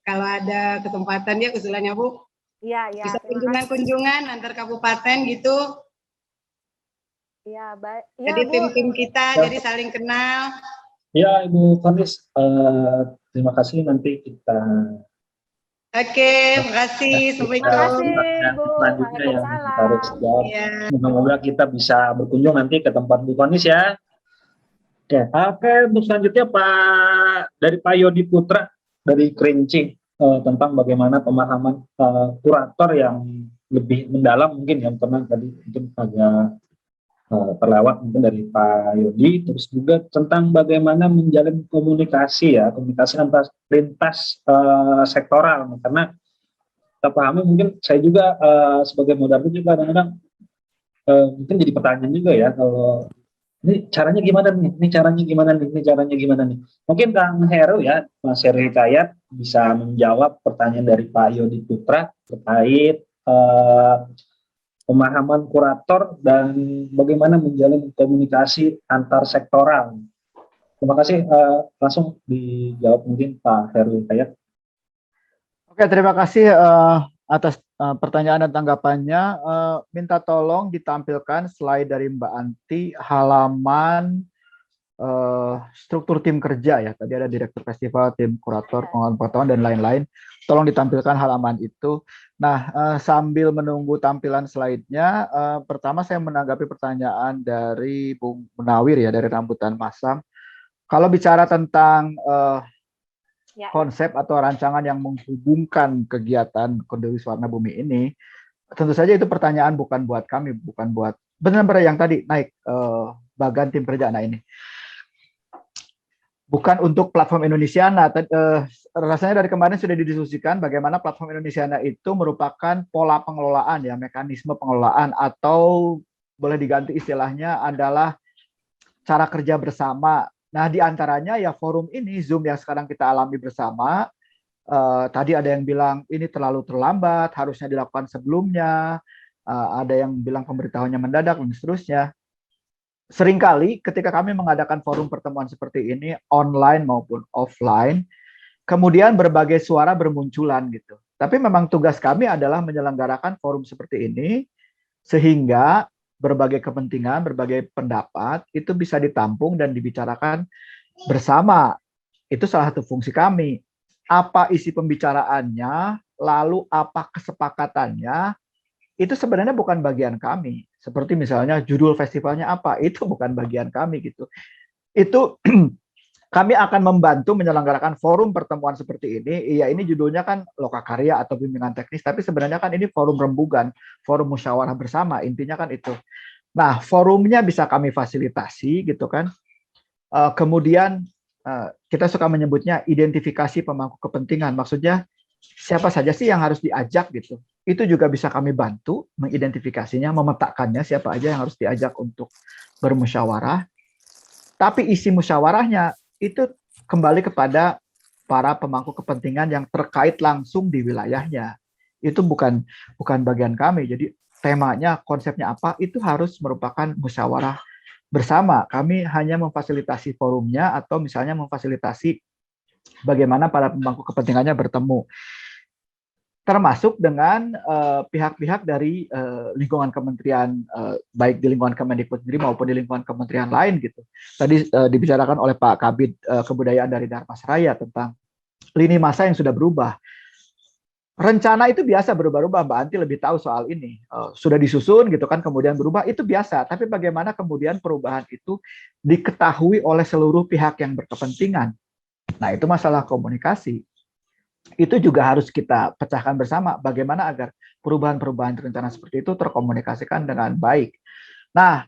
Speaker 7: Kalau ada kesempatan ya usulannya Bu.
Speaker 2: Iya,
Speaker 7: Bisa kunjungan-kunjungan antar kabupaten gitu.
Speaker 2: Ya, baik.
Speaker 7: Jadi tim-tim kita jadi saling kenal.
Speaker 1: Ya, Ibu Konis, terima kasih, nanti kita.
Speaker 7: Oke, terima kasih. Assalamualaikum.
Speaker 1: Selanjutnya yang harus jawab. Semoga kita bisa berkunjung nanti ke tempat Bu Konis ya. Oke, untuk selanjutnya dari Pak Yodi Putra dari Kerinci tentang bagaimana pemahaman kurator yang lebih mendalam mungkin yang pernah tadi mungkin agak terlewat mungkin dari Pak Yodi, terus juga tentang bagaimana menjalin komunikasi antar lintas sektoral, karena kita pahami mungkin saya juga sebagai moderator juga kadang-kadang mungkin jadi pertanyaan juga ya, kalau ini caranya gimana nih, mungkin Kang Heru ya, Mas Heru Hikayat bisa menjawab pertanyaan dari Pak Yodi Putra terkait pemahaman kurator dan bagaimana menjalin komunikasi antar sektoral. Terima kasih, langsung dijawab mungkin Pak Heru Hikayat.
Speaker 8: Oke, terima kasih atas pertanyaan dan tanggapannya. Minta tolong ditampilkan slide dari Mbak Anti halaman struktur tim kerja ya. Tadi ada direktur festival, tim kurator, pengelolaan pengetahuan dan lain-lain. Tolong ditampilkan halaman itu. Nah, sambil menunggu tampilan slide-nya, pertama saya menanggapi pertanyaan dari Bung Munawir ya, dari Rambutan Masam. Kalau bicara tentang konsep atau rancangan yang menghubungkan kegiatan Kenduri Suwarnabhumi ini, tentu saja itu pertanyaan bukan buat kami, bukan buat benar-benar yang tadi naik bagan tim kerja. Nah ini bukan untuk platform Indonesiana. Rasanya dari kemarin sudah didiskusikan bagaimana platform Indonesiana itu merupakan pola pengelolaan ya, mekanisme pengelolaan, atau boleh diganti istilahnya adalah cara kerja bersama. Nah, di antaranya ya forum ini, Zoom yang sekarang kita alami bersama. Tadi ada yang bilang ini terlalu terlambat, harusnya dilakukan sebelumnya. Ada yang bilang pemberitahuannya mendadak dan seterusnya. Seringkali ketika kami mengadakan forum pertemuan seperti ini, online maupun offline, kemudian berbagai suara bermunculan gitu. Tapi memang tugas kami adalah menyelenggarakan forum seperti ini, sehingga berbagai kepentingan, berbagai pendapat itu bisa ditampung dan dibicarakan bersama. Itu salah satu fungsi kami. Apa isi pembicaraannya, lalu apa kesepakatannya, itu sebenarnya bukan bagian kami. Seperti misalnya judul festivalnya apa, itu bukan bagian kami gitu. Itu kami akan membantu menyelenggarakan forum pertemuan seperti ini. Iya, ini judulnya kan Lokakarya atau bimbingan teknis, tapi sebenarnya kan ini forum rembugan, forum musyawarah bersama, intinya kan itu. Nah, forumnya bisa kami fasilitasi gitu kan. Kemudian kita suka menyebutnya identifikasi pemangku kepentingan. Maksudnya siapa saja sih yang harus diajak gitu. Itu juga bisa kami bantu mengidentifikasinya, memetakannya siapa aja yang harus diajak untuk bermusyawarah. Tapi isi musyawarahnya itu kembali kepada para pemangku kepentingan yang terkait langsung di wilayahnya. Itu bukan bagian kami. Jadi temanya, konsepnya apa, itu harus merupakan musyawarah bersama. Kami hanya memfasilitasi forumnya atau misalnya memfasilitasi bagaimana para pemangku kepentingannya bertemu. Termasuk dengan pihak-pihak dari lingkungan kementerian, baik di lingkungan Kemendikbud sendiri maupun di lingkungan kementerian lain gitu. Tadi dibicarakan oleh Pak Kabid Kebudayaan dari Dharmasraya tentang lini masa yang sudah berubah. Rencana itu biasa berubah-ubah, Mbak Anti lebih tahu soal ini. Sudah disusun gitu kan, kemudian berubah, itu biasa. Tapi bagaimana kemudian perubahan itu diketahui oleh seluruh pihak yang berkepentingan. Nah, itu masalah komunikasi. Itu juga harus kita pecahkan bersama bagaimana agar perubahan-perubahan rencana seperti itu terkomunikasikan dengan baik. Nah,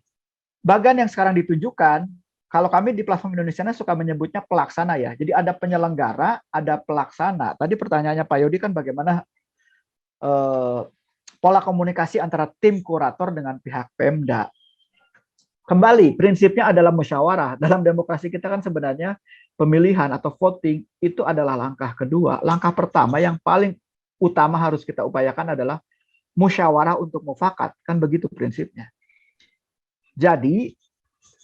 Speaker 8: bagan yang sekarang ditunjukkan, kalau kami di platform Indonesia suka menyebutnya pelaksana ya. Jadi ada penyelenggara, ada pelaksana. Tadi pertanyaannya Pak Yodi kan bagaimana pola komunikasi antara tim kurator dengan pihak Pemda. Kembali, prinsipnya adalah musyawarah. Dalam demokrasi kita kan sebenarnya pemilihan atau voting itu adalah langkah kedua. Langkah pertama yang paling utama harus kita upayakan adalah musyawarah untuk mufakat. Kan begitu prinsipnya. Jadi,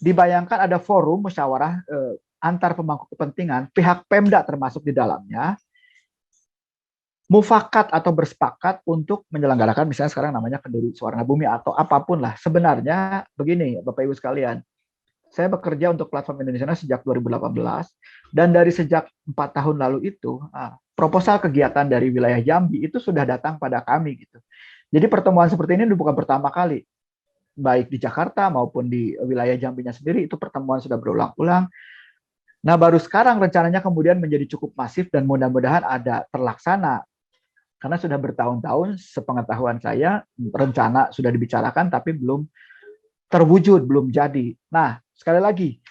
Speaker 8: dibayangkan ada forum musyawarah antar pemangku kepentingan, pihak Pemda termasuk di dalamnya, mufakat atau bersepakat untuk menyelenggarakan misalnya sekarang namanya Kenduri Suara Bumi atau apapun lah. Sebenarnya begini Bapak Ibu sekalian, saya bekerja untuk platform Indonesia sejak 2018 dan dari sejak 4 tahun lalu itu proposal kegiatan dari wilayah Jambi itu sudah datang pada kami gitu. Jadi pertemuan seperti ini bukan pertama kali, baik di Jakarta maupun di wilayah Jambinya sendiri itu pertemuan sudah berulang-ulang. Nah baru sekarang rencananya kemudian menjadi cukup masif dan mudah-mudahan ada terlaksana. Karena sudah bertahun-tahun sepengetahuan saya rencana sudah dibicarakan tapi belum terwujud, belum jadi. Nah, sekali lagi,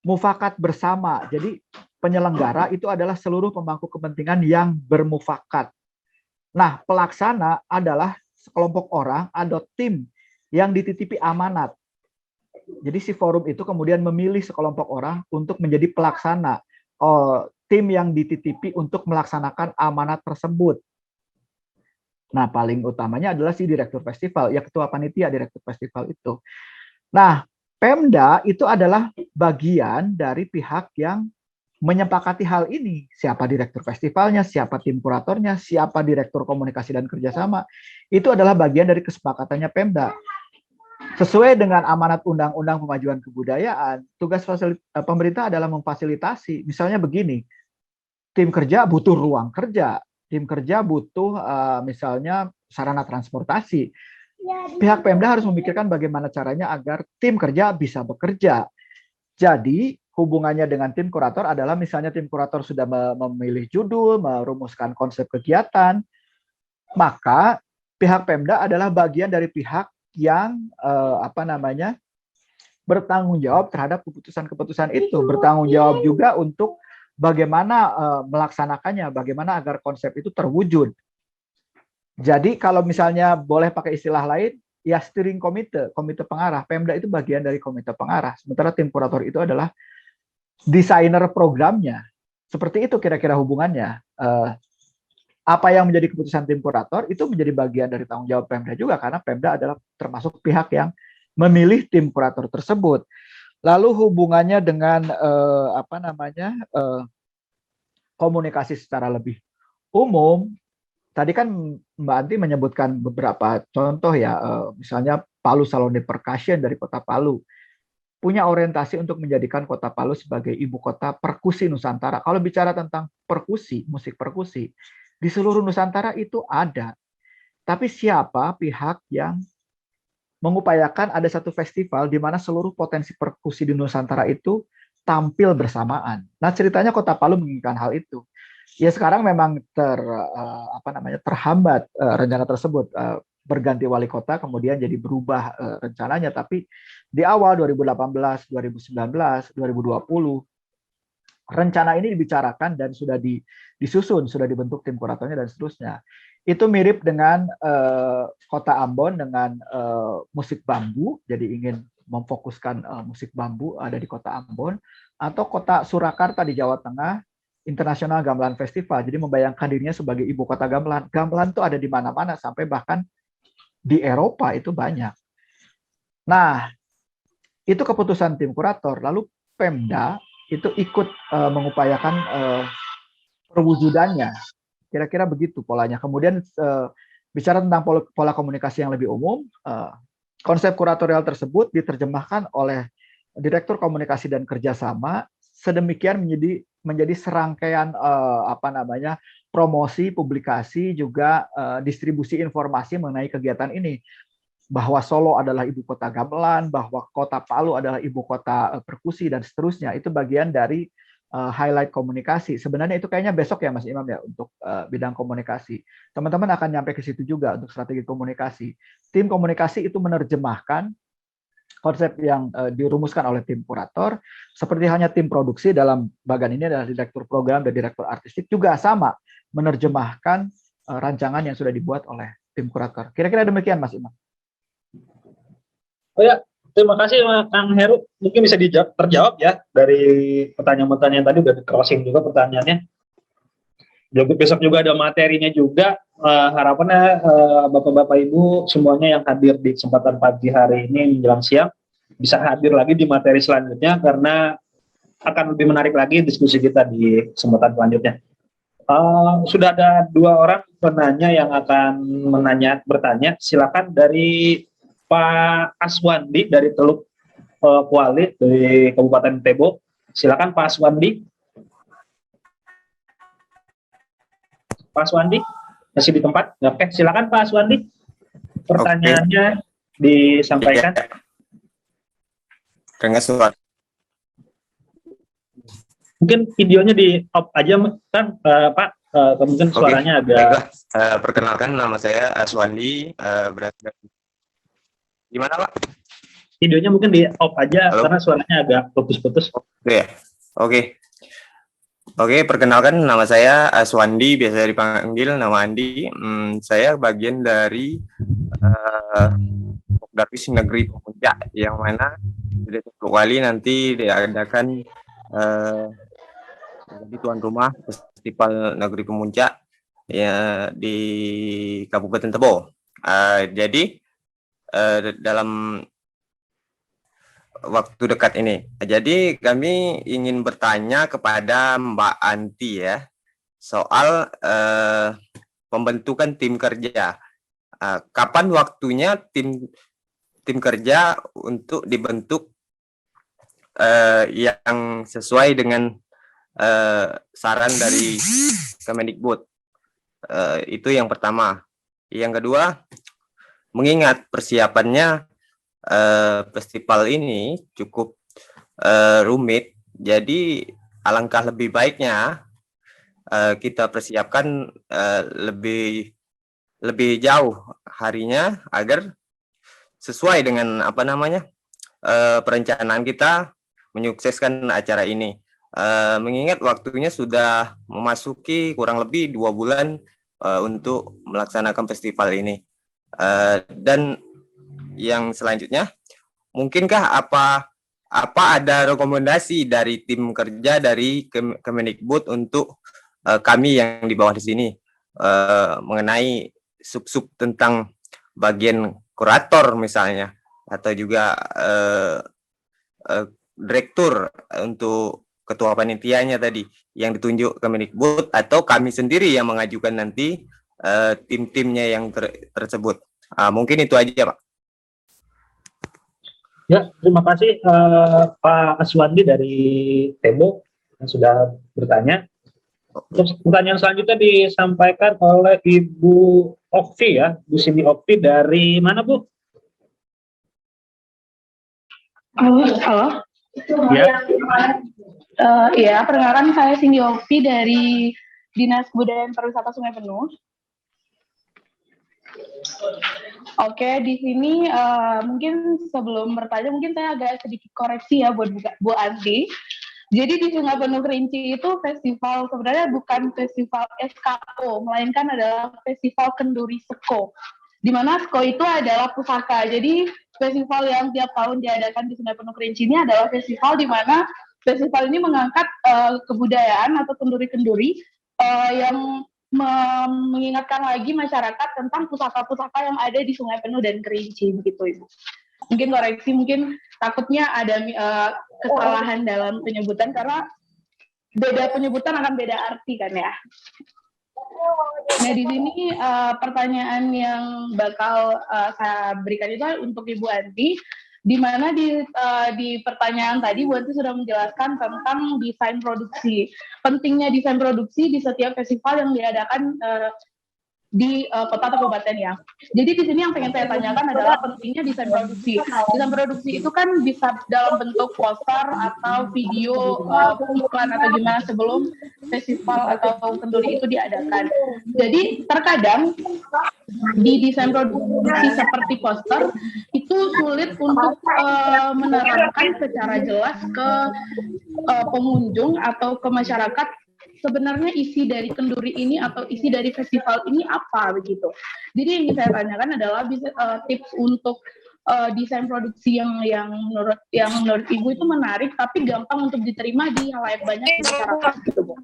Speaker 8: mufakat bersama. Jadi penyelenggara itu adalah seluruh pemangku kepentingan yang bermufakat. Nah, pelaksana adalah sekelompok orang atau tim yang dititipi amanat. Jadi si forum itu kemudian memilih sekelompok orang untuk menjadi pelaksana. Tim yang dititipi untuk melaksanakan amanat tersebut. Nah, paling utamanya adalah si direktur festival, ya ketua panitia direktur festival itu. Nah, Pemda itu adalah bagian dari pihak yang menyepakati hal ini. Siapa direktur festivalnya, siapa tim kuratornya, siapa direktur komunikasi dan kerjasama. Itu adalah bagian dari kesepakatannya Pemda. Sesuai dengan amanat Undang-Undang Pemajuan Kebudayaan, tugas pemerintah adalah memfasilitasi. Misalnya begini, tim kerja butuh ruang kerja. Tim kerja butuh misalnya sarana transportasi. Pihak Pemda harus memikirkan bagaimana caranya agar tim kerja bisa bekerja. Jadi hubungannya dengan tim kurator adalah misalnya tim kurator sudah memilih judul, merumuskan konsep kegiatan, maka pihak Pemda adalah bagian dari pihak yang bertanggung jawab terhadap keputusan-keputusan itu, bertanggung jawab juga untuk bagaimana melaksanakannya, bagaimana agar konsep itu terwujud. Jadi kalau misalnya boleh pakai istilah lain, ya steering komite pengarah. Pemda itu bagian dari komite pengarah. Sementara tim kurator itu adalah desainer programnya. Seperti itu kira-kira hubungannya. Apa yang menjadi keputusan tim kurator itu menjadi bagian dari tanggung jawab Pemda juga, karena Pemda adalah termasuk pihak yang memilih tim kurator tersebut. Lalu hubungannya dengan komunikasi secara lebih umum, tadi kan Mbak Anti menyebutkan beberapa contoh ya, misalnya Palu Salone Percussion dari Kota Palu punya orientasi untuk menjadikan Kota Palu sebagai ibu kota perkusi Nusantara. Kalau bicara tentang perkusi, musik perkusi di seluruh Nusantara itu ada, tapi siapa pihak yang mengupayakan ada satu festival di mana seluruh potensi perkusi di Nusantara itu tampil bersamaan. Nah, ceritanya Kota Palu menginginkan hal itu. Ya sekarang memang terhambat rencana tersebut, berganti wali kota kemudian jadi berubah rencananya, tapi di awal 2018, 2019, 2020 rencana ini dibicarakan dan sudah disusun, sudah dibentuk tim kuratornya dan seterusnya. Itu mirip dengan Kota Ambon dengan musik bambu, jadi ingin memfokuskan musik bambu ada di Kota Ambon, atau Kota Surakarta di Jawa Tengah, International Gamelan Festival, jadi membayangkan dirinya sebagai ibu kota gamelan. Gamelan itu ada di mana-mana, sampai bahkan di Eropa itu banyak. Nah, itu keputusan tim kurator, lalu Pemda itu ikut mengupayakan perwujudannya. Kira-kira begitu polanya. Kemudian bicara tentang pola komunikasi yang lebih umum, konsep kuratorial tersebut diterjemahkan oleh Direktur Komunikasi dan Kerjasama sedemikian menjadi serangkaian promosi, publikasi, juga distribusi informasi mengenai kegiatan ini. Bahwa Solo adalah ibu kota gamelan, bahwa Kota Palu adalah ibu kota perkusi dan seterusnya. Itu bagian dari highlight komunikasi. Sebenarnya itu kayaknya besok ya Mas Imam ya untuk bidang komunikasi. Teman-teman akan nyampe ke situ juga untuk strategi komunikasi. Tim komunikasi itu menerjemahkan konsep yang dirumuskan oleh tim kurator, seperti hanya tim produksi dalam bagian ini adalah direktur program dan direktur artistik juga sama menerjemahkan rancangan yang sudah dibuat oleh tim kurator. Kira-kira demikian Mas Imam.
Speaker 1: Oh ya, terima kasih Kang Heru. Mungkin bisa terjawab ya dari pertanyaan-pertanyaan tadi, udah di crossing juga pertanyaannya. Jadi besok juga ada materinya juga. Harapannya Bapak-Bapak Ibu semuanya yang hadir di kesempatan pagi hari ini menjelang siang bisa hadir lagi di materi selanjutnya karena akan lebih menarik lagi diskusi kita di kesempatan selanjutnya. Sudah ada 2 orang penanya yang akan bertanya. Silakan dari Pak Aswandi dari Teluk Kuali dari Kabupaten Tebo. Silakan Pak Aswandi. Pak Aswandi masih di tempat? Oke, silakan Pak Aswandi. Pertanyaannya disampaikan.
Speaker 9: Dengan suara.
Speaker 1: Mungkin videonya di off aja kan Pak. Mungkin suaranya agak.
Speaker 9: Perkenalkan, nama saya Aswandi. Berasal gimana Pak?
Speaker 1: Videonya mungkin di off aja. Halo? Karena suaranya agak putus-putus.
Speaker 9: Oke, perkenalkan nama saya Aswandi, biasa dipanggil nama Andi. Saya bagian dari Darwis Negeri Pemuncak, yang mana di Teluk Kuali nanti diadakan jadi tuan rumah Festival Negeri Pemuncak ya di Kabupaten Tebo. Jadi dalam waktu dekat ini. Jadi kami ingin bertanya kepada Mbak Anti ya soal pembentukan tim kerja. Kapan waktunya tim kerja untuk dibentuk yang sesuai dengan saran dari Kemendikbud. Itu yang pertama. Yang kedua, mengingat persiapannya festival ini cukup rumit, jadi alangkah lebih baiknya kita persiapkan lebih jauh harinya agar sesuai dengan perencanaan kita menyukseskan acara ini. Mengingat waktunya sudah memasuki kurang lebih 2 bulan untuk melaksanakan festival ini. Dan yang selanjutnya, mungkinkah apa ada rekomendasi dari tim kerja dari Kemendikbud untuk kami yang di bawah di sini mengenai sub-sub tentang bagian kurator misalnya, atau juga direktur untuk ketua panitianya tadi yang ditunjuk Kemendikbud, atau kami sendiri yang mengajukan nanti tim-timnya yang tersebut. Mungkin itu aja Pak.
Speaker 1: Ya, terima kasih Pak Aswandi dari Tebo yang sudah bertanya. Terus pertanyaan selanjutnya disampaikan oleh Ibu Okti ya, Bu Cindy Okti dari mana Bu?
Speaker 10: Halo.
Speaker 1: Ya.
Speaker 10: Ya, perkenalkan saya Cindy Okti dari Dinas Kebudayaan Pariwisata Sungai Penuh. Oke, di sini mungkin sebelum bertanya, mungkin saya agak sedikit koreksi ya buat Bu Anti. Jadi di Sungai Penuh Kerinci itu festival sebenarnya bukan festival SKO, melainkan adalah festival kenduri Seko. Di mana Seko itu adalah pusaka. Jadi festival yang tiap tahun diadakan di Sungai Penuh Kerinci ini adalah festival di mana festival ini mengangkat kebudayaan atau kenduri-kenduri yang mengingatkan lagi masyarakat tentang pusaka-pusaka yang ada di Sungai Penuh dan Kerinci, begitu Ibu. Mungkin koreksi, mungkin takutnya ada kesalahan dalam penyebutan karena beda penyebutan akan beda arti kan ya. Nah di sini pertanyaan yang bakal saya berikan itu untuk Ibu Anti, di mana di pertanyaan tadi Bu Anti sudah menjelaskan tentang desain produksi. Pentingnya desain produksi di setiap festival yang diadakan di kota atau kabupaten ya. Jadi di sini yang pengen saya tanyakan adalah pentingnya desain produksi. Desain produksi itu kan bisa dalam bentuk poster atau video, iklan atau gimana sebelum festival atau kenduri itu diadakan. Jadi terkadang di desain produksi seperti poster itu sulit untuk menerangkan secara jelas ke pengunjung atau ke masyarakat sebenarnya isi dari kenduri ini atau isi dari festival ini apa begitu. Jadi yang ingin saya tanyakan adalah tips untuk desain produksi yang menurut Ibu itu menarik tapi gampang untuk diterima di halayak banyak di masyarakat gitu, Bu.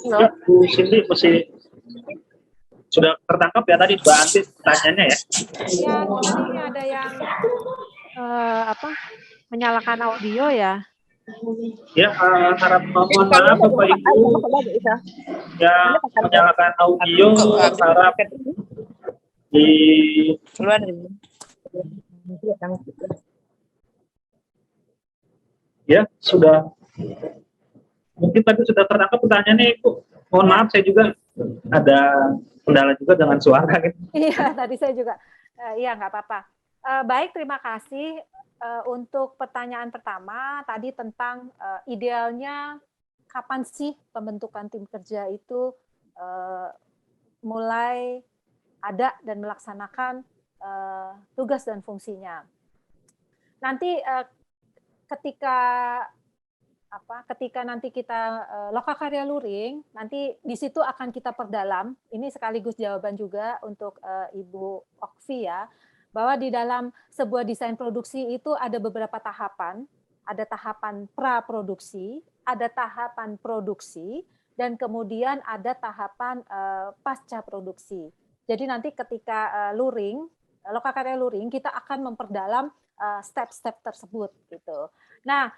Speaker 1: Ya, Bu Cindy masih sudah tertangkap ya tadi Mbak Anti tanyanya ya?
Speaker 2: Ya, ini ada yang menyalakan audio ya.
Speaker 1: Ya, harap mohon maaf Bapak Ibu yang menyalakan audio, harap di ya sudah mungkin tadi sudah tertangkap pertanyaannya Ibu. Mohon maaf saya juga ada kendala juga dengan suara gitu.
Speaker 2: Iya, tadi saya juga iya nggak apa-apa. Baik, terima kasih. Untuk pertanyaan pertama tadi tentang idealnya kapan sih pembentukan tim kerja itu mulai ada dan melaksanakan tugas dan fungsinya. Nanti ketika nanti kita lokakarya luring, nanti di situ akan kita perdalam. Ini sekaligus jawaban juga untuk Ibu Okvi ya, bahwa di dalam sebuah desain produksi itu ada beberapa tahapan. Ada tahapan pra-produksi, ada tahapan produksi, dan kemudian ada tahapan pasca produksi. Jadi nanti ketika lokakarya luring, kita akan memperdalam step-step tersebut gitu. Nah,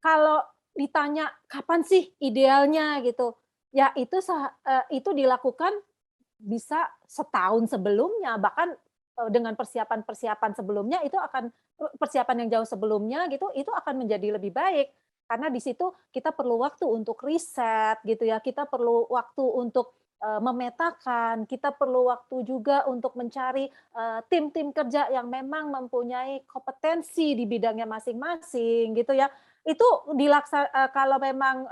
Speaker 2: kalau ditanya kapan sih idealnya gitu, ya itu dilakukan bisa setahun sebelumnya, bahkan dengan persiapan sebelumnya itu akan persiapan yang jauh sebelumnya gitu, itu akan menjadi lebih baik karena di situ kita perlu waktu untuk riset gitu ya, kita perlu waktu untuk memetakan, kita perlu waktu juga untuk mencari tim-tim kerja yang memang mempunyai kompetensi di bidangnya masing-masing gitu ya. Itu kalau memang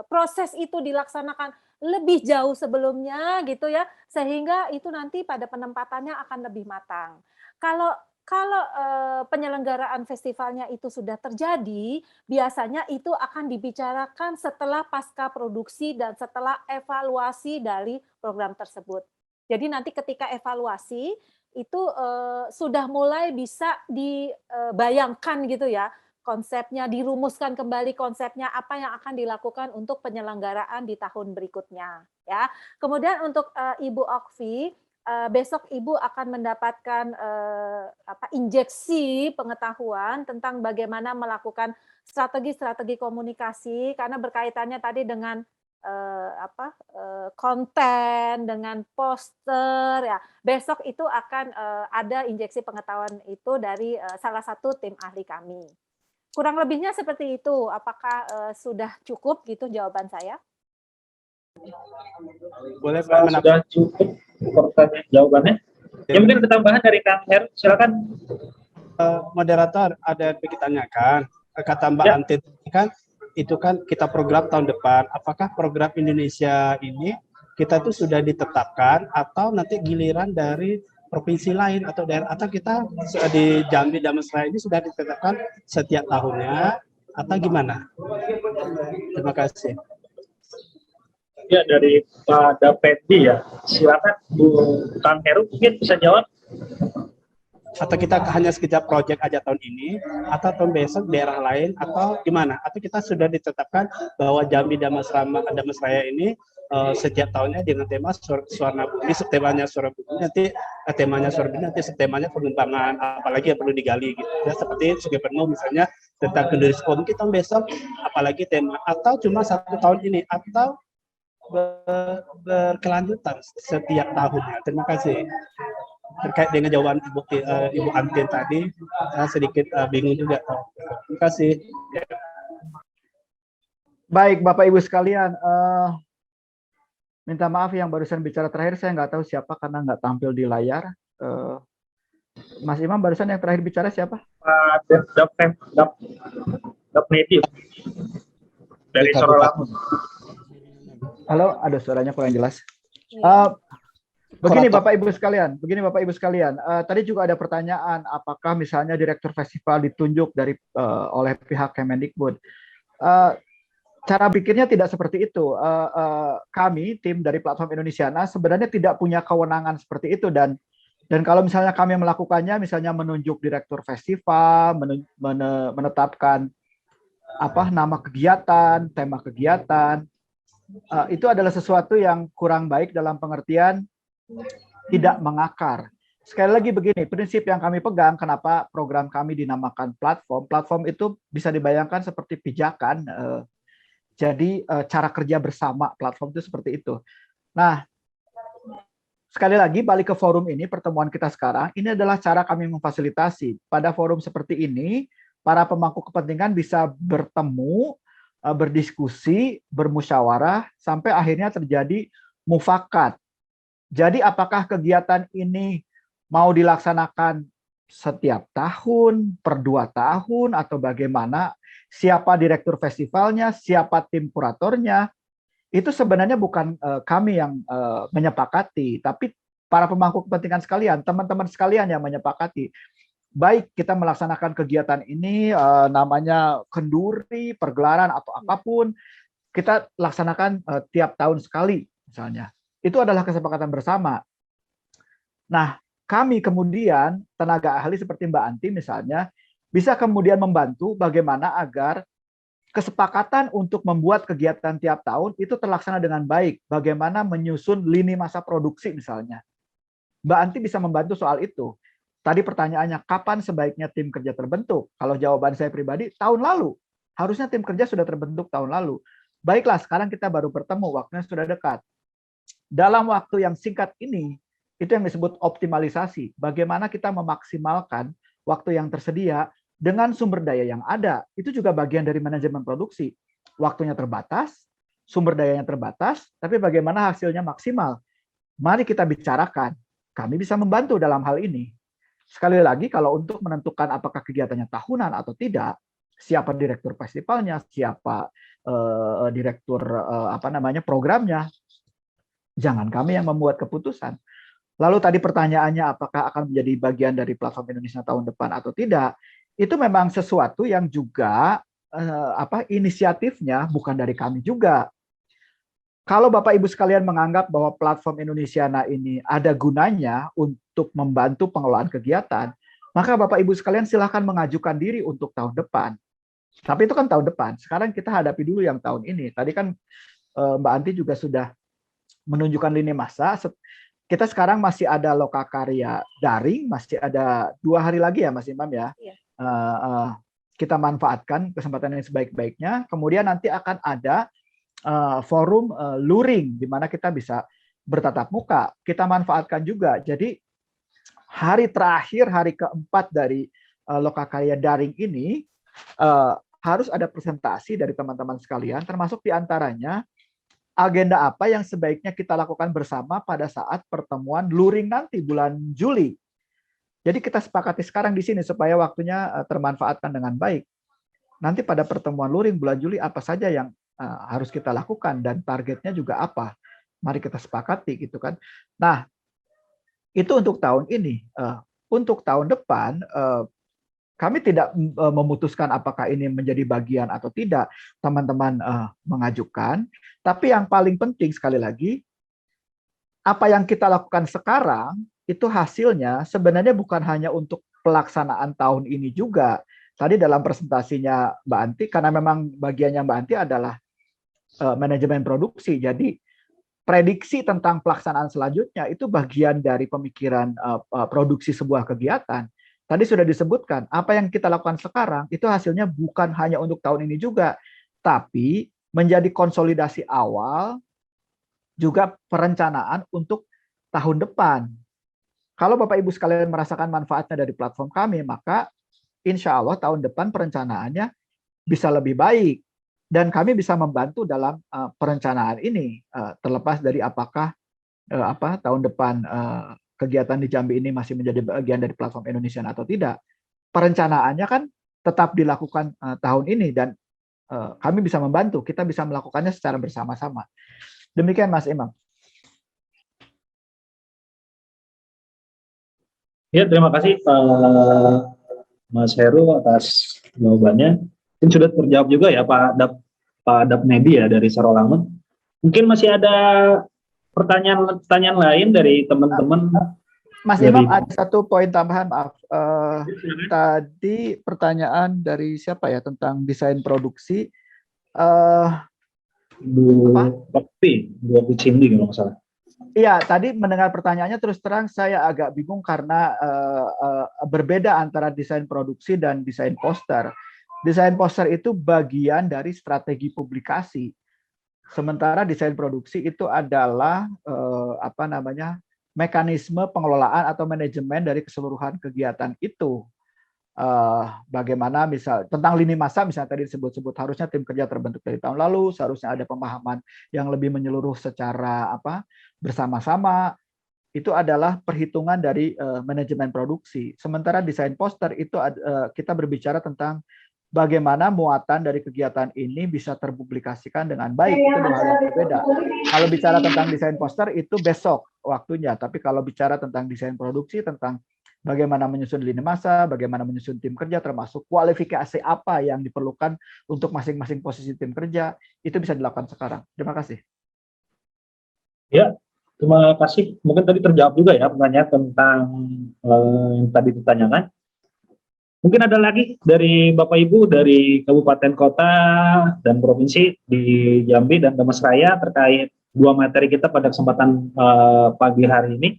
Speaker 2: proses itu dilaksanakan lebih jauh sebelumnya gitu ya, sehingga itu nanti pada penempatannya akan lebih matang. Kalau penyelenggaraan festivalnya itu sudah terjadi, biasanya itu akan dibicarakan setelah pasca produksi dan setelah evaluasi dari program tersebut. Jadi nanti ketika evaluasi itu sudah mulai bisa dibayangkan gitu ya, konsepnya, dirumuskan kembali konsepnya apa yang akan dilakukan untuk penyelenggaraan di tahun berikutnya ya. Kemudian untuk Ibu Okvi, besok Ibu akan mendapatkan injeksi pengetahuan tentang bagaimana melakukan strategi-strategi komunikasi karena berkaitannya tadi dengan konten, dengan poster ya. Besok itu akan ada injeksi pengetahuan itu dari salah satu tim ahli kami. Kurang lebihnya seperti itu. Apakah sudah cukup gitu jawaban saya?
Speaker 6: Boleh
Speaker 1: sudah cukup pertanyaan jawabannya. Ya mungkin ketambahan dari Kang Heru, silakan.
Speaker 6: Moderator, ada yang ditanyakan. Kata Mbak Antit kan itu kan kita program tahun depan. Apakah program Indonesia ini kita tuh sudah ditetapkan atau nanti giliran dari provinsi lain atau daerah, atau kita di Jambi Damansraya ini sudah ditetapkan setiap tahunnya atau gimana? Terima kasih.
Speaker 1: Ya dari Pak Dapedi ya, silakan Bu Kang Heru mungkin bisa jawab.
Speaker 6: Atau kita hanya sekedar proyek aja tahun ini, atau tahun besok daerah lain, atau gimana? Atau kita sudah ditetapkan bahwa Jambi Damansraya ini setiap tahunnya dengan tema Suarna Bumi, temanya Suarna Bumi, nanti temanya sore ini nanti temanya pengembangan apalagi yang perlu digali gitu. Ya, seperti Sugi Penuh misalnya tentang Kenduri Komki tahun besok, apalagi tema atau cuma 1 tahun ini atau berkelanjutan setiap tahunnya. Terima kasih. Terkait dengan jawaban Ibu Antin tadi, saya sedikit bingung juga. Terima kasih.
Speaker 8: Baik, Bapak Ibu sekalian, minta maaf yang barusan bicara terakhir, saya nggak tahu siapa karena nggak tampil di layar. Mas Imam, barusan yang terakhir bicara siapa?
Speaker 1: Dok Native dari Sorolangun.
Speaker 8: Halo, ada suaranya kurang jelas. Begini Bapak Ibu sekalian, tadi juga ada pertanyaan, apakah misalnya direktur festival ditunjuk oleh pihak Kemendikbud. Cara pikirnya tidak seperti itu. Kami tim dari Platform Indonesiana sebenarnya tidak punya kewenangan seperti itu, dan kalau misalnya kami melakukannya, misalnya menunjuk direktur festival, menetapkan nama kegiatan, tema kegiatan, itu adalah sesuatu yang kurang baik dalam pengertian tidak mengakar. Sekali lagi begini, prinsip yang kami pegang, kenapa program kami dinamakan platform. Platform itu bisa dibayangkan seperti pijakan. Jadi cara kerja bersama platform itu seperti itu. Nah, sekali lagi balik ke forum ini, pertemuan kita sekarang, ini adalah cara kami memfasilitasi. Pada forum seperti ini, para pemangku kepentingan bisa bertemu, berdiskusi, bermusyawarah, sampai akhirnya terjadi mufakat. Jadi apakah kegiatan ini mau dilaksanakan setiap tahun, per 2 tahun, atau bagaimana, siapa direktur festivalnya, siapa tim kuratornya, itu sebenarnya bukan kami yang menyepakati, tapi para pemangku kepentingan sekalian, teman-teman sekalian yang menyepakati. Baik kita melaksanakan kegiatan ini, namanya kenduri, pergelaran, atau apapun, kita laksanakan tiap tahun sekali, misalnya. Itu adalah kesepakatan bersama. Nah, kami kemudian, tenaga ahli seperti Mbak Anti misalnya, bisa kemudian membantu bagaimana agar kesepakatan untuk membuat kegiatan tiap tahun itu terlaksana dengan baik. Bagaimana menyusun lini masa produksi misalnya. Mbak Anti bisa membantu soal itu. Tadi pertanyaannya, kapan sebaiknya tim kerja terbentuk? Kalau jawaban saya pribadi, tahun lalu. Harusnya tim kerja sudah terbentuk tahun lalu. Baiklah, sekarang kita baru bertemu, waktunya sudah dekat. Dalam waktu yang singkat ini, itu yang disebut optimalisasi. Bagaimana kita memaksimalkan waktu yang tersedia dengan sumber daya yang ada. Itu juga bagian dari manajemen produksi. Waktunya terbatas, sumber dayanya terbatas, tapi bagaimana hasilnya maksimal. Mari kita bicarakan. Kami bisa membantu dalam hal ini. Sekali lagi, kalau untuk menentukan apakah kegiatannya tahunan atau tidak, siapa direktur festivalnya, siapa direktur programnya, jangan kami yang membuat keputusan. Lalu tadi pertanyaannya apakah akan menjadi bagian dari Platform Indonesia tahun depan atau tidak, itu memang sesuatu yang juga inisiatifnya bukan dari kami juga. Kalau Bapak Ibu sekalian menganggap bahwa Platform Indonesiana ini ada gunanya untuk membantu pengelolaan kegiatan, maka Bapak Ibu sekalian silahkan mengajukan diri untuk tahun depan. Tapi itu kan tahun depan. Sekarang kita hadapi dulu yang tahun ini. Tadi kan Mbak Anti juga sudah menunjukkan lini masa. Kita sekarang masih ada lokakarya daring, masih ada 2 hari lagi ya Mas Imam ya. Iya. Kita manfaatkan kesempatan yang sebaik-baiknya. Kemudian nanti akan ada forum luring di mana kita bisa bertatap muka. Kita manfaatkan juga. Jadi hari terakhir, hari keempat dari lokakarya daring ini harus ada presentasi dari teman-teman sekalian, termasuk diantaranya agenda apa yang sebaiknya kita lakukan bersama pada saat pertemuan luring nanti bulan Juli. Jadi kita sepakati sekarang di sini supaya waktunya termanfaatkan dengan baik. Nanti pada pertemuan luring bulan Juli apa saja yang harus kita lakukan dan targetnya juga apa. Mari kita sepakati gitu kan. Nah, itu untuk tahun ini. Untuk tahun depan kami tidak memutuskan apakah ini menjadi bagian atau tidak. Teman-teman mengajukan. Tapi yang paling penting sekali lagi, apa yang kita lakukan sekarang, itu hasilnya sebenarnya bukan hanya untuk pelaksanaan tahun ini juga. Tadi dalam presentasinya Mbak Anti, karena memang bagiannya Mbak Anti adalah manajemen produksi. Jadi prediksi tentang pelaksanaan selanjutnya itu bagian dari pemikiran produksi sebuah kegiatan. Tadi sudah disebutkan, apa yang kita lakukan sekarang itu hasilnya bukan hanya untuk tahun ini juga, tapi menjadi konsolidasi awal juga perencanaan untuk tahun depan. Kalau Bapak Ibu sekalian merasakan manfaatnya dari platform kami, maka insya Allah tahun depan perencanaannya bisa lebih baik. Dan kami bisa membantu dalam perencanaan ini, terlepas dari apakah tahun depan kegiatan di Jambi ini masih menjadi bagian dari platform Indonesian atau tidak. Perencanaannya kan tetap dilakukan tahun ini, dan kami bisa membantu, kita bisa melakukannya secara bersama-sama. Demikian Mas Imam.
Speaker 1: Ya, terima kasih Mas Heru atas jawabannya. Mungkin sudah terjawab juga ya Pak Dapnedi ya dari Sarolangun. Mungkin masih ada pertanyaan lain dari teman-teman.
Speaker 8: Mas Imam, ada satu poin tambahan, maaf. Tadi pertanyaan dari siapa ya tentang desain produksi.
Speaker 1: Bu Cindy kalau nggak salah.
Speaker 8: Iya, tadi mendengar pertanyaannya terus terang saya agak bingung karena berbeda antara desain produksi dan desain poster. Desain poster itu bagian dari strategi publikasi. Sementara desain produksi itu adalah mekanisme pengelolaan atau manajemen dari keseluruhan kegiatan itu. Bagaimana misal tentang lini masa misalnya tadi disebut-sebut harusnya tim kerja terbentuk dari tahun lalu, seharusnya ada pemahaman yang lebih menyeluruh secara bersama-sama. Itu adalah perhitungan dari manajemen produksi. Sementara desain poster itu kita berbicara tentang bagaimana muatan dari kegiatan ini bisa terpublikasikan dengan baik. Itu dua hal yang berbeda. Kalau bicara tentang desain poster itu besok waktunya, tapi kalau bicara tentang desain produksi, tentang bagaimana menyusun lini masa, bagaimana menyusun tim kerja, termasuk kualifikasi apa yang diperlukan untuk masing-masing posisi tim kerja, itu bisa dilakukan sekarang. Terima kasih.
Speaker 1: Ya, terima kasih. Mungkin tadi terjawab juga ya pertanyaan tentang yang tadi ditanyakan. Mungkin ada lagi dari Bapak Ibu dari kabupaten kota dan provinsi di Jambi dan Damasraya terkait dua materi kita pada kesempatan pagi hari ini.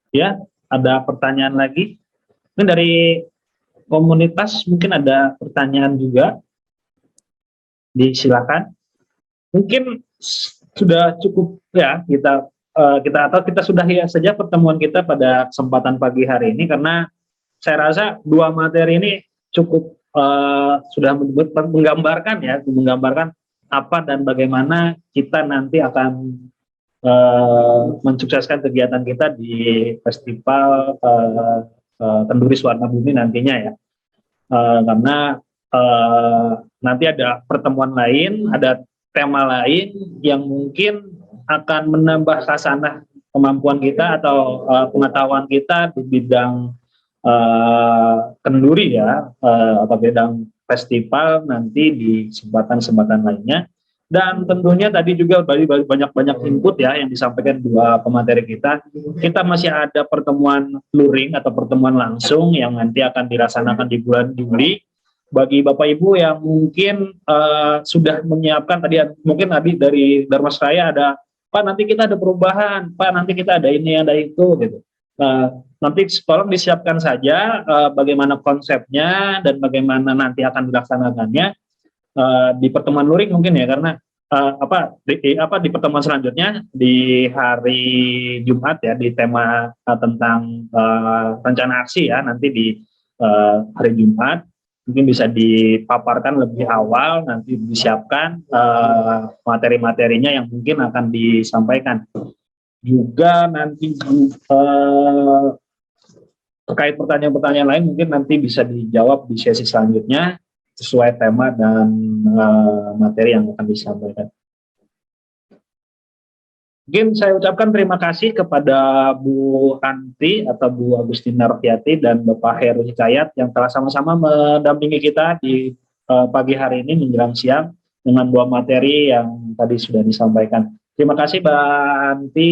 Speaker 1: Ya, ada pertanyaan lagi. Mungkin dari komunitas mungkin ada pertanyaan juga. Disilakan. Mungkin sudah cukup ya kita sudahi saja pertemuan kita pada kesempatan pagi hari ini karena saya rasa dua materi ini cukup sudah menggambarkan apa dan bagaimana kita nanti akan mensukseskan kegiatan kita di festival Kenduris Warna Bumi nantinya ya, karena nanti ada pertemuan lain, ada tema lain yang mungkin akan menambah khasanah kemampuan kita atau pengetahuan kita di bidang kenduri ya, atau bidang festival nanti di kesempatan-kesempatan lainnya. Dan tentunya tadi juga banyak input ya yang disampaikan dua pemateri kita. Kita masih ada pertemuan luring atau pertemuan langsung yang nanti akan dilaksanakan di bulan Juli. Bagi Bapak Ibu yang mungkin sudah menyiapkan mungkin tadi dari Darmasraya ada, Pak nanti kita ada perubahan, Pak nanti kita ada ini, ada itu gitu. Nanti tolong disiapkan saja bagaimana konsepnya dan bagaimana nanti akan dilaksanakannya di pertemuan luring mungkin ya, karena di pertemuan selanjutnya di hari Jumat ya, di tema tentang rencana aksi ya, nanti di hari Jumat mungkin bisa dipaparkan lebih awal, nanti disiapkan materi-materinya yang mungkin akan disampaikan. Juga nanti terkait pertanyaan-pertanyaan lain mungkin nanti bisa dijawab di sesi selanjutnya sesuai tema dan materi yang akan disampaikan. Mungkin saya ucapkan terima kasih kepada Bu Anti atau Bu Agustina Rofiati dan Bapak Heru Hikayat yang telah sama-sama mendampingi kita di pagi hari ini menjelang siang dengan dua materi yang tadi sudah disampaikan. Terima kasih Mbak Anti,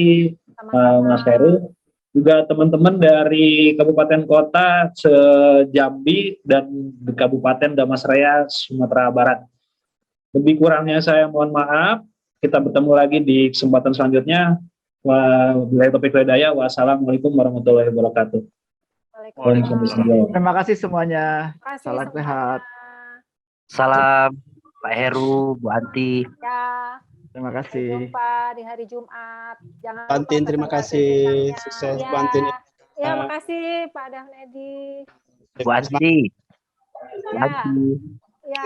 Speaker 1: Mas Heru, juga teman-teman dari Kabupaten Kota se-Jambi dan di Kabupaten Damasraya, Sumatera Barat. Lebih kurangnya saya mohon maaf. kita bertemu lagi di kesempatan selanjutnya. Wabillahi taufiq wal hidayah. Wassalamualaikum warahmatullahi wabarakatuh.
Speaker 2: Waalaikumsalam.
Speaker 8: Terima kasih semuanya.
Speaker 2: Terima kasih
Speaker 8: Salam
Speaker 2: semuanya.
Speaker 8: sehat.
Speaker 5: Salam Pak Heru, Bu Anti.
Speaker 2: Ya,
Speaker 8: Terima
Speaker 2: sampai
Speaker 8: kasih.
Speaker 2: jumpa di hari Jumat. Jangan lupa
Speaker 6: Bantin, terima
Speaker 2: pesan
Speaker 6: kasih.
Speaker 2: sertifikatnya.
Speaker 6: Sukses,
Speaker 2: Ya.
Speaker 6: Bantin.
Speaker 2: Ya, makasih Pak Dahnedi.
Speaker 5: Bu Anti, Bu
Speaker 2: Ya,
Speaker 5: Anti,
Speaker 2: ya.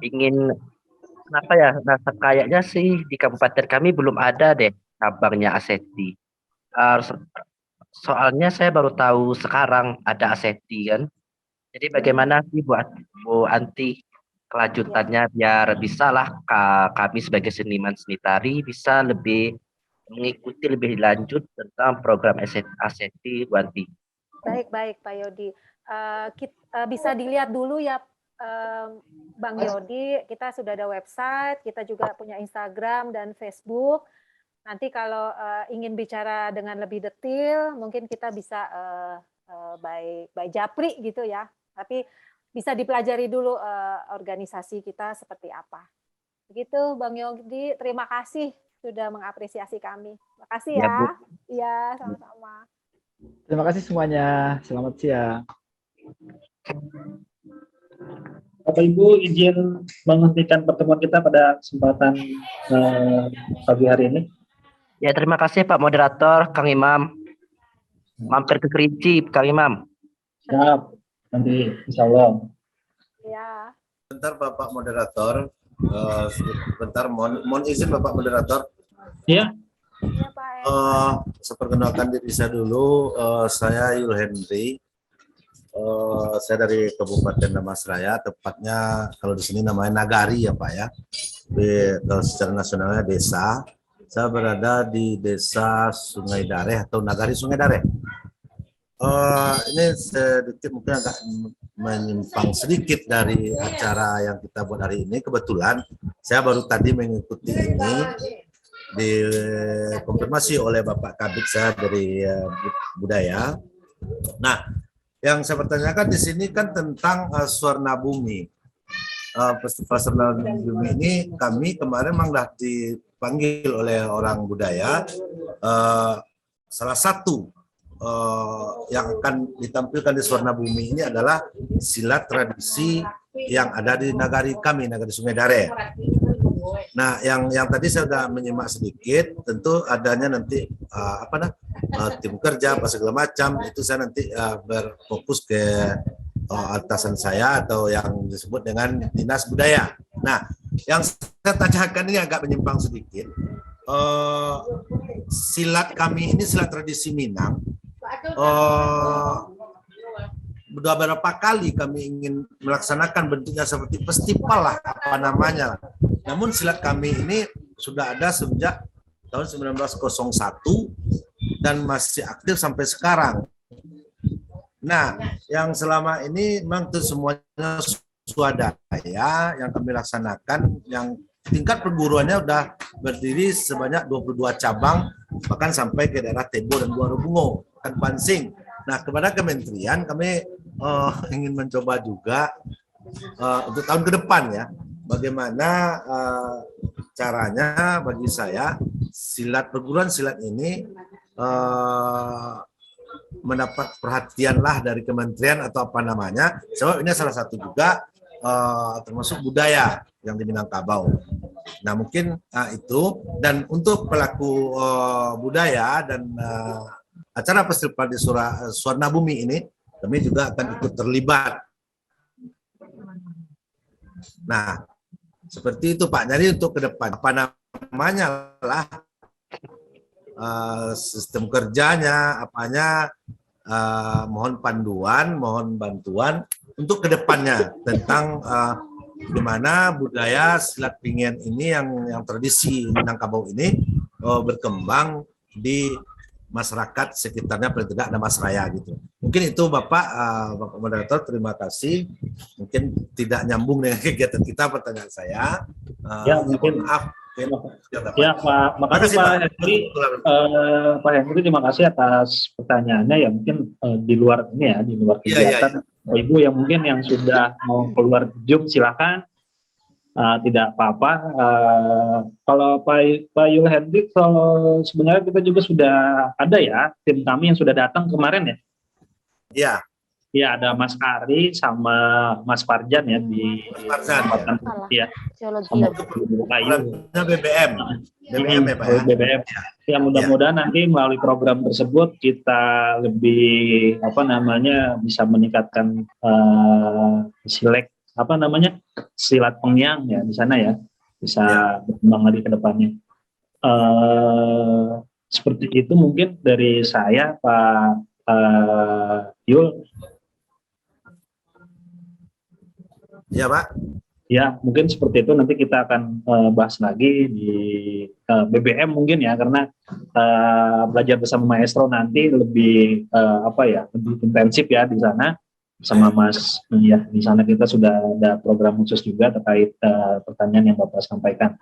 Speaker 5: ingin kenapa ya? Rasa kayaknya sih di kabupaten kami belum ada deh cabangnya Aseti. Soalnya saya baru tahu sekarang ada Aseti kan. Jadi bagaimana sih Bu Anti kelanjutannya biar bisa lah kami sebagai seniman seni tari bisa lebih mengikuti lebih lanjut tentang program Aseti, Bu Anti.
Speaker 2: Baik Pak Yodi. Bisa dilihat dulu ya Bang Yodi, kita sudah ada website, kita juga punya Instagram dan Facebook. Nanti kalau ingin bicara dengan lebih detail, mungkin kita bisa by Japri gitu ya. Tapi bisa dipelajari dulu organisasi kita seperti apa. Begitu Bang Yodi, terima kasih sudah mengapresiasi kami. Makasih ya. Iya, sama-sama.
Speaker 8: Terima kasih semuanya. Selamat siang.
Speaker 1: Bapak Ibu izin menghentikan pertemuan kita pada kesempatan pagi hari ini.
Speaker 5: Ya, terima kasih Pak Moderator, Kang Imam. Mampir ke Kerinci, Kang Imam.
Speaker 1: Siap, nanti insya Allah.
Speaker 2: Ya.
Speaker 11: Bentar Bapak Moderator, sebentar mohon izin Bapak Moderator.
Speaker 1: Iya.
Speaker 11: Saya perkenalkan diri saya dulu, saya Yul Henry. Saya dari Kabupaten Damasraya, tepatnya kalau di sini namanya Nagari ya Pak ya. Secara nasionalnya desa. Saya berada di Desa Sungai Dareh atau Nagari Sungai Dareh. Ini sedikit mungkin agak menyimpang sedikit dari acara yang kita buat hari ini. Kebetulan saya baru tadi mengikuti ini dikonfirmasi oleh Bapak Kabid saya dari budaya. Nah, yang saya pertanyakan di sini kan tentang Swarna Bumi. Festival Swarna Bumi ini kami kemarin memang sudah dipanggil oleh orang budaya. Salah satu yang akan ditampilkan di Swarna Bumi ini adalah silat tradisi yang ada di nagari kami, Nagari Sungai Dareh. Nah, yang tadi saya sudah menyimak sedikit, tentu adanya nanti tim kerja apa segala macam, itu saya nanti berfokus ke atasan saya atau yang disebut dengan Dinas Budaya. Nah, yang saya tanyakan ini agak menyimpang sedikit. Silat kami ini silat tradisi Minang. Sudah beberapa kali kami ingin melaksanakan bentuknya seperti festival lah, apa namanya. Namun silat kami ini sudah ada sejak tahun 1901 dan masih aktif sampai sekarang. Nah, yang selama ini memang itu semuanya swadaya yang kami laksanakan, yang tingkat perguruannya sudah berdiri sebanyak 22 cabang, bahkan sampai ke daerah Tebo dan Buarobungo, kan Pansing. Nah, kepada kementerian kami ingin mencoba juga untuk tahun ke depan ya, bagaimana caranya bagi saya perguruan silat ini mendapat perhatian lah dari kementerian atau apa namanya, sebab ini salah satu juga termasuk budaya yang di Minangkabau. Nah, mungkin itu, dan untuk pelaku budaya dan acara festival di Swarna Bumi ini kami juga akan ikut terlibat. Nah, seperti itu Pak. Jadi untuk ke depan apa namanya lah sistem kerjanya, apanya, mohon panduan, mohon bantuan untuk kedepannya tentang gimana budaya silat pingin ini yang tradisi Minangkabau ini berkembang di masyarakat sekitarnya, paling tidak Damasraya gitu. Mungkin itu Bapak Moderator, terima kasih. Mungkin tidak nyambung dengan kegiatan kita pertanyaan saya.
Speaker 1: Ya, mungkin
Speaker 11: maaf.
Speaker 1: Ya, makasih Pak Henry. Pak Henry, terima kasih atas pertanyaannya. Ya mungkin di luar ini ya, di luar kegiatan. Ibu yang mungkin yang sudah mau keluar Zoom silakan. tidak apa-apa. Kalau Pak Yul Hendrik, sebenarnya kita juga sudah ada ya tim kami yang sudah datang kemarin ya.
Speaker 11: Iya.
Speaker 1: Ya, ada Mas Ari sama Mas Farjan ya di kesempatan ya. Sama Bu Ayu.
Speaker 11: BBM. BBM ya Pak ya.
Speaker 1: BBM. Ya, mudah-mudahan nanti melalui program tersebut kita lebih bisa meningkatkan silat pengyang ya di sana ya, bisa berkembang lagi ke depannya. Seperti itu mungkin dari saya, Pak Yul.
Speaker 11: Ya Pak.
Speaker 1: Ya, mungkin seperti itu, nanti kita akan bahas lagi di BBM mungkin ya, karena belajar bersama maestro nanti lebih lebih intensif ya di sana sama Mas. Ya, di sana kita sudah ada program khusus juga terkait pertanyaan yang Bapak sampaikan.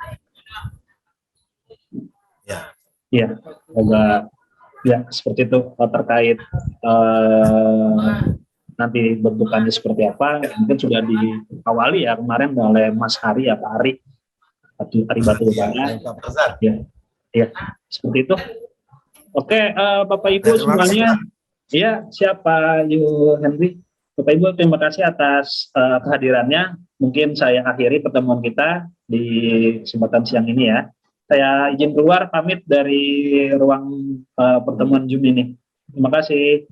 Speaker 11: Ya.
Speaker 1: Ya, semoga ya seperti itu terkait nanti bentukannya seperti apa, mungkin sudah diawali ya kemarin oleh Mas Ari ya, Pak Ari Batu Ubara. Ya, seperti itu. Oke, Bapak Ibu semuanya, ya siapa Yul Henry, Bapak Ibu terima kasih atas kehadirannya. Mungkin saya akhiri pertemuan kita di kesempatan siang ini ya. Saya izin keluar, pamit dari ruang pertemuan Zoom ini. Terima kasih.